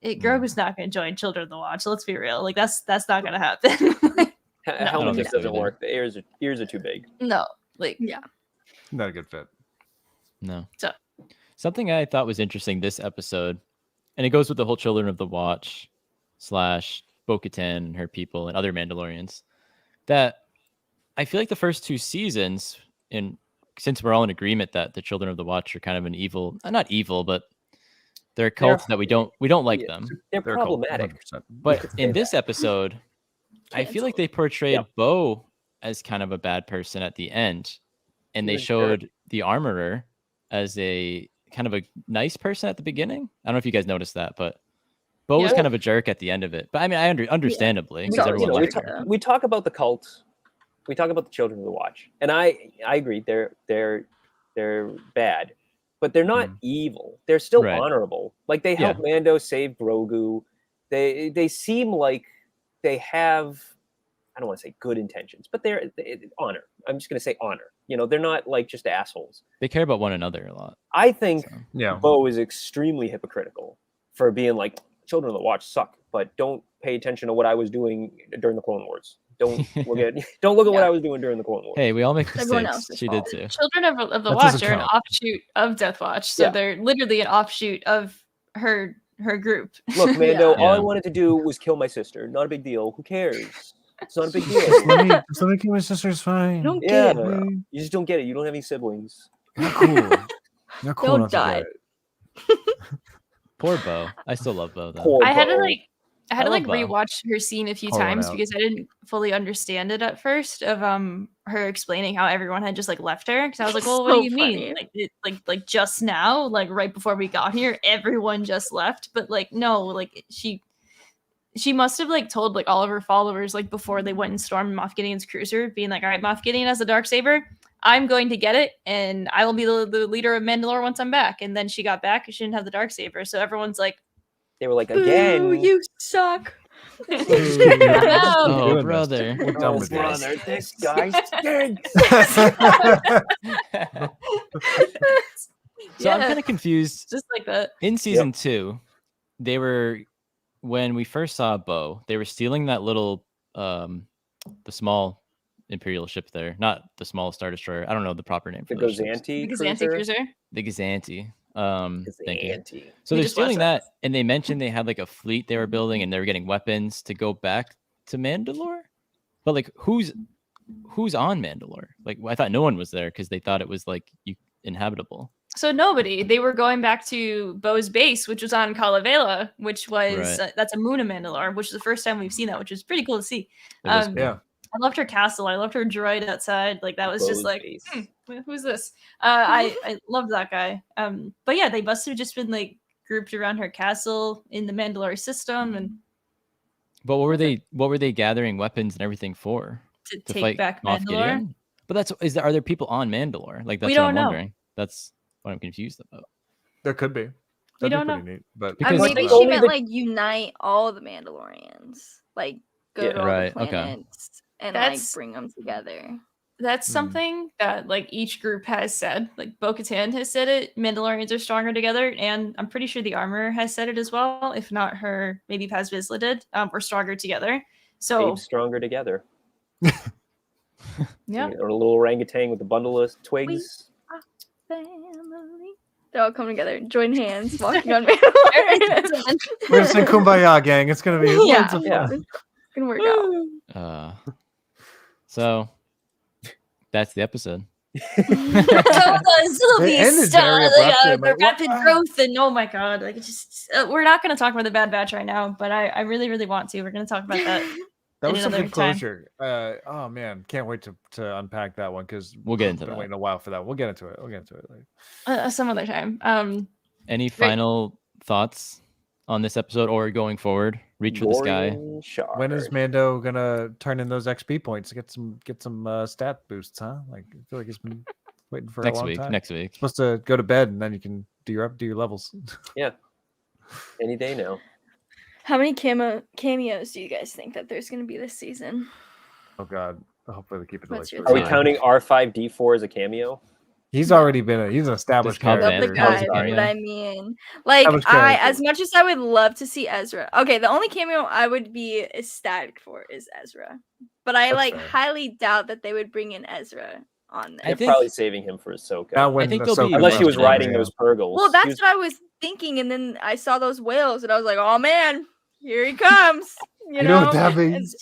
Speaker 2: Grogu's not going to join Children of the Watch. Let's be real. Like that's not going to happen.
Speaker 3: Helmet
Speaker 1: don't think
Speaker 3: just
Speaker 1: so
Speaker 3: doesn't
Speaker 1: either.
Speaker 3: work. The ears are too big.
Speaker 2: No, like
Speaker 5: Yeah.
Speaker 4: Not a good fit.
Speaker 1: No.
Speaker 2: So-
Speaker 1: Something I thought was interesting this episode, and it goes with the whole Children of the Watch / Bo-Katan and her people and other Mandalorians, that I feel like the first 2 seasons, and since we're all in agreement that the Children of the Watch are kind of an evil, not evil, but they're a cult that we don't like
Speaker 3: yeah.
Speaker 1: them.
Speaker 3: They're
Speaker 4: They're cool,
Speaker 3: problematic.
Speaker 4: 100%.
Speaker 1: But
Speaker 3: could
Speaker 1: in
Speaker 3: say
Speaker 1: this episode, I feel like
Speaker 5: Canceled.
Speaker 1: they portrayed
Speaker 3: Yep.
Speaker 1: Bo as kind of a bad person at the end, and they
Speaker 3: He's a jerk.
Speaker 1: showed the armorer as a kind of a nice person at the beginning. I don't know if you guys noticed that, but Bo was
Speaker 2: Yeah.
Speaker 1: kind of a jerk at the end of it. But I mean, understandably,
Speaker 5: He's
Speaker 1: because
Speaker 5: always
Speaker 1: everyone
Speaker 5: a
Speaker 1: liked
Speaker 5: jerk,
Speaker 1: her.
Speaker 5: though.
Speaker 3: we talk about the cult. We talk about the Children of the Watch, and I agree. They're bad, but they're not evil. They're still
Speaker 1: Right.
Speaker 3: honorable. Like they help Mando save Grogu. They seem like they have, I don't want to say good intentions, but they're honor. I'm just gonna say honor. You know, they're not like just assholes.
Speaker 1: They care about one another a lot.
Speaker 3: I think
Speaker 1: So.
Speaker 4: Yeah.
Speaker 3: Bo is extremely hypocritical for being like, Children of the Watch suck, but don't pay attention to what I was doing during the Clone Wars. Don't look at what
Speaker 5: Yeah.
Speaker 3: I was doing during the Clone Wars.
Speaker 1: Hey, we all make
Speaker 5: Everyone
Speaker 1: mistakes.
Speaker 5: else's
Speaker 1: She did
Speaker 5: fault.
Speaker 1: too.
Speaker 2: Children of the
Speaker 4: That
Speaker 2: Watch
Speaker 4: doesn't
Speaker 2: are an
Speaker 4: count.
Speaker 2: offshoot of Death Watch, so
Speaker 3: Yeah.
Speaker 2: they're literally an offshoot of her group.
Speaker 3: Look, Mando,
Speaker 5: Yeah.
Speaker 3: all I
Speaker 1: Yeah.
Speaker 3: wanted to do was kill my sister. Not a big deal. Who cares? It's not a big
Speaker 4: Just
Speaker 3: deal.
Speaker 4: let me kill my sister's fine.
Speaker 5: Don't
Speaker 3: Yeah,
Speaker 5: get it, bro.
Speaker 3: you just don't get it. You don't have any siblings.
Speaker 4: Not cool. Not cool
Speaker 5: Don't
Speaker 4: enough to
Speaker 5: die.
Speaker 4: get it.
Speaker 1: Poor Bo. I still love Bo though.
Speaker 3: Poor
Speaker 2: I had to
Speaker 3: Bo.
Speaker 2: I
Speaker 1: love Bo.
Speaker 2: rewatch her scene a few
Speaker 4: Pour one
Speaker 2: times
Speaker 4: out.
Speaker 2: because I didn't fully understand it at first of her explaining how everyone had just like left her, because I was like, well, what
Speaker 5: So
Speaker 2: do you mean?
Speaker 5: funny.
Speaker 2: Like just now, like right before we got here, everyone just left. But like no, like she must have like told like all of her followers like before they went and stormed Moff Gideon's cruiser, being like, all right, Moff Gideon has the Darksaber. I'm going to get it, and I will be the leader of Mandalore once I'm back. And then she got back, and she didn't have the Darksaber, so everyone's like,
Speaker 3: They were like,
Speaker 5: Boo,
Speaker 3: again.
Speaker 5: you suck.
Speaker 2: no.
Speaker 1: Oh,
Speaker 4: Doing this.
Speaker 1: brother.
Speaker 4: We're done
Speaker 3: Oh,
Speaker 4: with this.
Speaker 3: brother, this guy stinks.
Speaker 1: So I'm
Speaker 2: Yeah.
Speaker 1: kind of confused.
Speaker 2: Just like that.
Speaker 1: In season 2, they were, when we first saw Bo, they were stealing that little the small Imperial ship there, not the small Star Destroyer. I don't know the proper name for
Speaker 3: The
Speaker 1: those ships.
Speaker 3: Gozanti
Speaker 2: Because anti-cruiser.
Speaker 1: The Gazanti. Thank you.
Speaker 3: Gozanti.
Speaker 1: So
Speaker 2: We
Speaker 1: they're
Speaker 2: just watched
Speaker 1: stealing that, and they mentioned they had like a fleet they were building, and they were getting weapons to go back to Mandalore. But like, who's on Mandalore? Like, I thought no one was there because they thought it was like inhabitable.
Speaker 2: So nobody. They were going back to Bo's base, which was on Calavela, which was
Speaker 1: Right.
Speaker 2: that's a moon of Mandalore, which is the first time we've seen that, which is pretty cool to see.
Speaker 1: It was
Speaker 2: Um,
Speaker 1: cool.
Speaker 4: Yeah.
Speaker 2: I loved her castle. I loved her droid outside. Like that was just
Speaker 3: Bo's
Speaker 2: like,
Speaker 3: base.
Speaker 2: who's this? I loved that guy. But yeah, they must have just been like grouped around her castle in the Mandalorian system and
Speaker 1: But what were they gathering weapons and everything for?
Speaker 2: to
Speaker 1: To
Speaker 2: take
Speaker 1: fight
Speaker 2: back
Speaker 1: Moff
Speaker 2: Mandalore.
Speaker 1: Gideon? But are there people on Mandalore? Like that's
Speaker 2: We
Speaker 1: what
Speaker 2: don't
Speaker 1: I'm
Speaker 2: know.
Speaker 1: wondering. That's what I'm confused about.
Speaker 4: There could be.
Speaker 2: We
Speaker 4: That'd
Speaker 2: don't
Speaker 4: be
Speaker 2: know.
Speaker 4: pretty neat. But
Speaker 1: Because,
Speaker 5: maybe
Speaker 1: like,
Speaker 5: she
Speaker 3: only
Speaker 5: meant
Speaker 3: the-
Speaker 5: like unite all the Mandalorians, like go
Speaker 3: Yeah.
Speaker 5: to all
Speaker 1: Right,
Speaker 5: the
Speaker 1: okay.
Speaker 5: planets and
Speaker 2: That's-
Speaker 5: like bring them together.
Speaker 2: That's
Speaker 4: Hmm.
Speaker 2: something that like each group has said. Like Bo-Katan has said it. Mandalorians are stronger together, and I'm pretty sure the armor has said it as well. If not her, maybe Paz Vizsla did. We're stronger together. So
Speaker 3: Babe stronger together.
Speaker 2: yeah,
Speaker 3: Or a little orangutan with a bundle of twigs.
Speaker 5: Family. They all come together, join hands, walking on Mandalore.
Speaker 4: we're gonna sing Kumbaya, gang. It's gonna be
Speaker 5: Yeah.
Speaker 4: loads of
Speaker 3: Yeah.
Speaker 4: fun.
Speaker 5: It's gonna work out.
Speaker 1: So that's the episode.
Speaker 2: So the Sylvie
Speaker 4: ended very
Speaker 2: style,
Speaker 4: abruptly. I'm
Speaker 2: the
Speaker 4: like, what?
Speaker 2: rapid growth, and oh my god, like it's just we're not going to talk about the Bad Batch right now, but I really really want to. We're going to talk about that.
Speaker 4: That
Speaker 2: in
Speaker 4: was some
Speaker 2: another
Speaker 4: good
Speaker 2: time.
Speaker 4: closure. Oh man, can't wait to unpack that one because
Speaker 1: We'll get into
Speaker 4: been
Speaker 1: that.
Speaker 4: waiting a while for that. We'll get into it. Later.
Speaker 2: Some other time.
Speaker 1: Any
Speaker 2: Great.
Speaker 1: final thoughts on this episode or going forward? Reach for the sky.
Speaker 3: Dorian Shard.
Speaker 4: When is Mando gonna turn in those XP points to get some stat boosts? Huh? Like I feel like he's been waiting for
Speaker 1: Next
Speaker 4: a long
Speaker 1: week.
Speaker 4: time.
Speaker 1: Next week.
Speaker 4: Supposed to go to bed and then you can do your levels.
Speaker 3: Any day now.
Speaker 5: How many cameos do you guys think that there's gonna be this season?
Speaker 4: Oh god. Hopefully they keep it to
Speaker 5: What's
Speaker 4: like
Speaker 5: your
Speaker 3: Are we
Speaker 1: Yeah.
Speaker 3: counting R5D4 as a cameo?
Speaker 4: he's already been he's an established
Speaker 1: Cobb
Speaker 5: Not
Speaker 1: Vander
Speaker 5: the
Speaker 1: has
Speaker 5: guy,
Speaker 1: a
Speaker 5: but
Speaker 1: cameo.
Speaker 5: I mean, like,
Speaker 4: Established character.
Speaker 5: as much as I would love to see Ezra. Okay, the only cameo I would be ecstatic for is Ezra, but I
Speaker 4: That's
Speaker 5: like
Speaker 4: fair.
Speaker 5: highly doubt that they would bring in Ezra on
Speaker 1: I
Speaker 5: this.
Speaker 3: They're
Speaker 1: think-
Speaker 3: probably saving him for Ahsoka.
Speaker 4: Now when
Speaker 1: think they'll be
Speaker 4: Ahsoka
Speaker 3: Unless he was
Speaker 1: mentioned,
Speaker 3: riding
Speaker 4: yeah.
Speaker 3: those Purgles.
Speaker 5: Well,
Speaker 3: He
Speaker 5: that's
Speaker 3: was-
Speaker 5: what I was thinking, and then I saw those whales, and I was like, "Oh man, here he comes!" You know.
Speaker 4: what that
Speaker 5: And-
Speaker 4: means?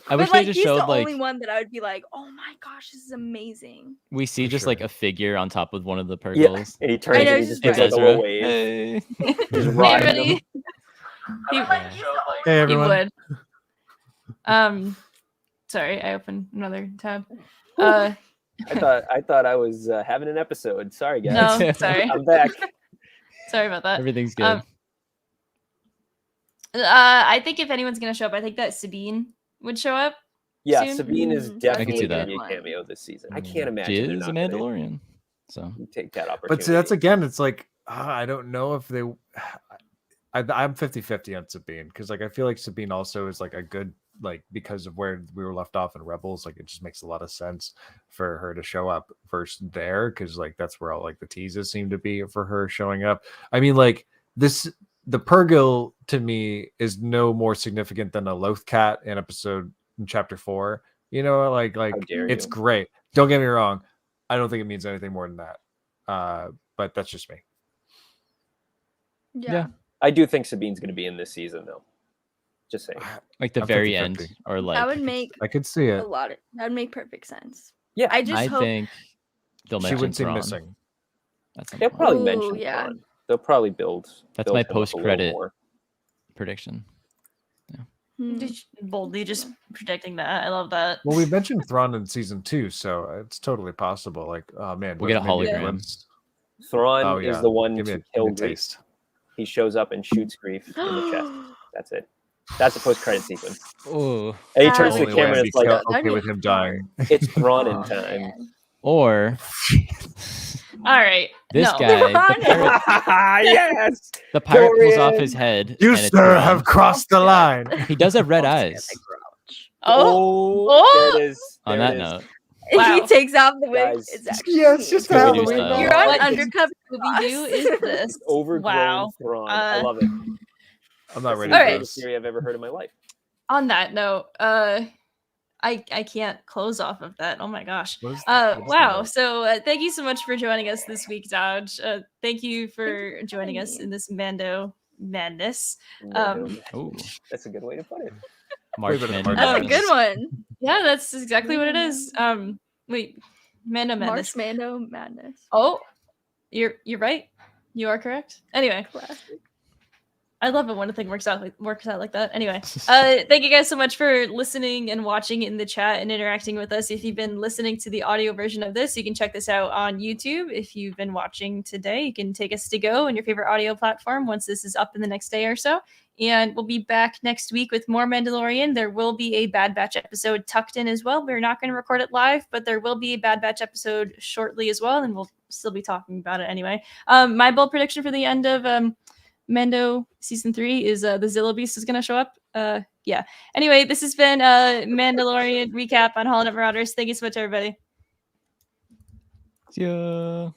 Speaker 1: I wish
Speaker 5: but
Speaker 1: they
Speaker 5: like,
Speaker 1: just
Speaker 5: he's
Speaker 1: showed
Speaker 5: the
Speaker 1: like
Speaker 5: only one that I would be like, "Oh my gosh, this is amazing!"
Speaker 1: we see
Speaker 4: For
Speaker 1: just like
Speaker 4: sure.
Speaker 1: a figure on top of one of the
Speaker 3: Yeah,
Speaker 1: Purgles.
Speaker 3: and he turns
Speaker 5: I
Speaker 3: and
Speaker 5: know,
Speaker 3: he
Speaker 5: it's
Speaker 3: just
Speaker 5: just
Speaker 3: gives like a
Speaker 1: Ezra.
Speaker 3: little wave.
Speaker 1: Hey.
Speaker 3: Just
Speaker 2: Hey,
Speaker 3: riding
Speaker 2: buddy.
Speaker 3: them.
Speaker 2: He,
Speaker 4: Hey
Speaker 2: he
Speaker 4: everyone.
Speaker 2: would. Sorry, I opened another tab.
Speaker 3: I thought I was having an episode. Sorry guys.
Speaker 2: No, sorry.
Speaker 3: I'm back.
Speaker 2: Sorry about that.
Speaker 1: Everything's good.
Speaker 2: Um, I think if anyone's gonna show up, I think that Sabine would show up.
Speaker 3: Yeah,
Speaker 2: Soon.
Speaker 3: Sabine is
Speaker 5: Mm,
Speaker 3: definitely
Speaker 1: see
Speaker 3: going
Speaker 1: that.
Speaker 3: to be a cameo this season. I can't
Speaker 4: Mm.
Speaker 3: imagine.
Speaker 1: she
Speaker 3: they're
Speaker 1: is a
Speaker 3: not gonna
Speaker 1: Mandalorian. So
Speaker 3: Take that opportunity.
Speaker 4: But see, that's again, it's like I don't know if they. I'm 50-50 on Sabine because like I feel like Sabine also is like a good like because of where we were left off in Rebels, like it just makes a lot of sense for her to show up first there because like that's where all like the teases seem to be for her showing up. I mean, like the Purgle to me is no more significant than a Loth Cat in chapter 4. You know, like
Speaker 3: How dare
Speaker 4: it's
Speaker 3: you.
Speaker 4: great. Don't get me wrong. I don't think it means anything more than that. But that's just me.
Speaker 5: Yeah.
Speaker 3: I do think Sabine's going to be in this season, though. Just saying.
Speaker 1: like the
Speaker 4: I'm
Speaker 1: very
Speaker 4: 50-50.
Speaker 1: end or like
Speaker 5: That would make
Speaker 4: I could see
Speaker 5: a
Speaker 4: it.
Speaker 5: lot of that would make perfect sense.
Speaker 3: Yeah,
Speaker 5: I just
Speaker 1: I
Speaker 5: hope
Speaker 1: think they'll
Speaker 4: She
Speaker 1: mention
Speaker 4: would seem
Speaker 1: Thrawn
Speaker 4: missing.
Speaker 1: at some
Speaker 3: they'll
Speaker 1: point.
Speaker 3: probably
Speaker 5: Ooh,
Speaker 3: mention
Speaker 5: yeah.
Speaker 3: Thrawn. They'll probably build.
Speaker 1: That's
Speaker 3: build
Speaker 1: my
Speaker 3: him up a little
Speaker 1: post-credit
Speaker 3: more.
Speaker 1: prediction.
Speaker 5: Hmm.
Speaker 2: Boldly just predicting that. I love that.
Speaker 4: Well, we mentioned Thrawn in season 2, so it's totally possible. Like, oh man,
Speaker 1: We'll get a
Speaker 4: maybe
Speaker 1: hologram.
Speaker 4: glimpse.
Speaker 3: Thrawn
Speaker 4: Oh,
Speaker 3: is
Speaker 4: yeah.
Speaker 3: the one
Speaker 4: Give me
Speaker 3: to
Speaker 4: a
Speaker 3: kill
Speaker 4: good
Speaker 3: Grief.
Speaker 4: taste.
Speaker 3: He shows up and shoots Grief in the chest. That's it. That's a post-credit sequence.
Speaker 1: Oh,
Speaker 3: And he
Speaker 5: That
Speaker 3: turns to
Speaker 5: would
Speaker 3: the
Speaker 5: be
Speaker 3: camera and
Speaker 4: be
Speaker 3: it's like,
Speaker 5: That'd
Speaker 4: okay
Speaker 5: be
Speaker 4: with him dying.
Speaker 3: it's Thrawn in
Speaker 5: Aw,
Speaker 3: time.
Speaker 5: man.
Speaker 1: or
Speaker 2: All right.
Speaker 1: this
Speaker 2: no.
Speaker 1: guy,
Speaker 5: Thrawn
Speaker 1: the pirate,
Speaker 3: Yes!
Speaker 1: the pirate pulls off
Speaker 3: Dorian.
Speaker 1: his head.
Speaker 4: You,
Speaker 1: and it's
Speaker 4: sir,
Speaker 1: Thrawn.
Speaker 4: have crossed the line.
Speaker 1: He does have red
Speaker 5: Don't
Speaker 1: eyes.
Speaker 5: scare the grouch.
Speaker 2: Oh,
Speaker 3: Oh, there it is.
Speaker 1: On
Speaker 3: There
Speaker 1: that
Speaker 3: it is.
Speaker 1: note,
Speaker 2: Wow.
Speaker 5: He takes off the wig.
Speaker 3: Guys.
Speaker 5: It's actually
Speaker 4: Yeah, it's just
Speaker 1: Scooby-Doo
Speaker 4: Halloween.
Speaker 1: style.
Speaker 5: You're on
Speaker 2: What
Speaker 5: undercover
Speaker 2: Scooby Doo
Speaker 5: boss.
Speaker 2: is this?
Speaker 3: Overgrown
Speaker 2: Wow.
Speaker 3: Thrawn. I love it.
Speaker 4: I'm not ready
Speaker 3: That's
Speaker 4: for
Speaker 3: the
Speaker 2: Alright.
Speaker 3: greatest theory I've ever heard in my life.
Speaker 2: On that note, I can't close off of that. Oh my gosh.
Speaker 4: What is that? What is
Speaker 2: Wow.
Speaker 4: that?
Speaker 2: So thank you so much for joining us this week, Dodge. Thank you for joining
Speaker 5: having
Speaker 2: us
Speaker 5: me.
Speaker 2: in this Mando madness.
Speaker 3: No,
Speaker 1: oh,
Speaker 3: that's a good way to put it.
Speaker 1: March
Speaker 4: better than
Speaker 1: Madness.
Speaker 5: That's a
Speaker 1: Madness.
Speaker 5: good one.
Speaker 2: Yeah, that's exactly what it is. Wait, Mando madness.
Speaker 5: March Mando madness.
Speaker 2: Oh, you're right. You are correct. Anyway,
Speaker 5: Classic.
Speaker 2: I love it when a thing works out like that. Anyway, thank you guys so much for listening and watching in the chat and interacting with us. If you've been listening to the audio version of this, you can check this out on YouTube. If you've been watching today, you can take us to go on your favorite audio platform once this is up in the next day or so. And we'll be back next week with more Mandalorian. There will be a Bad Batch episode tucked in as well. We're not going to record it live, but there will be a Bad Batch episode shortly as well, and we'll still be talking about it anyway. My bold prediction for the end of Mando season 3 is the Zilla Beast is going to show up. Yeah. Anyway, this has been Mandalorian recap on HoloNet Marauders. Thank you so much, everybody.
Speaker 1: See ya.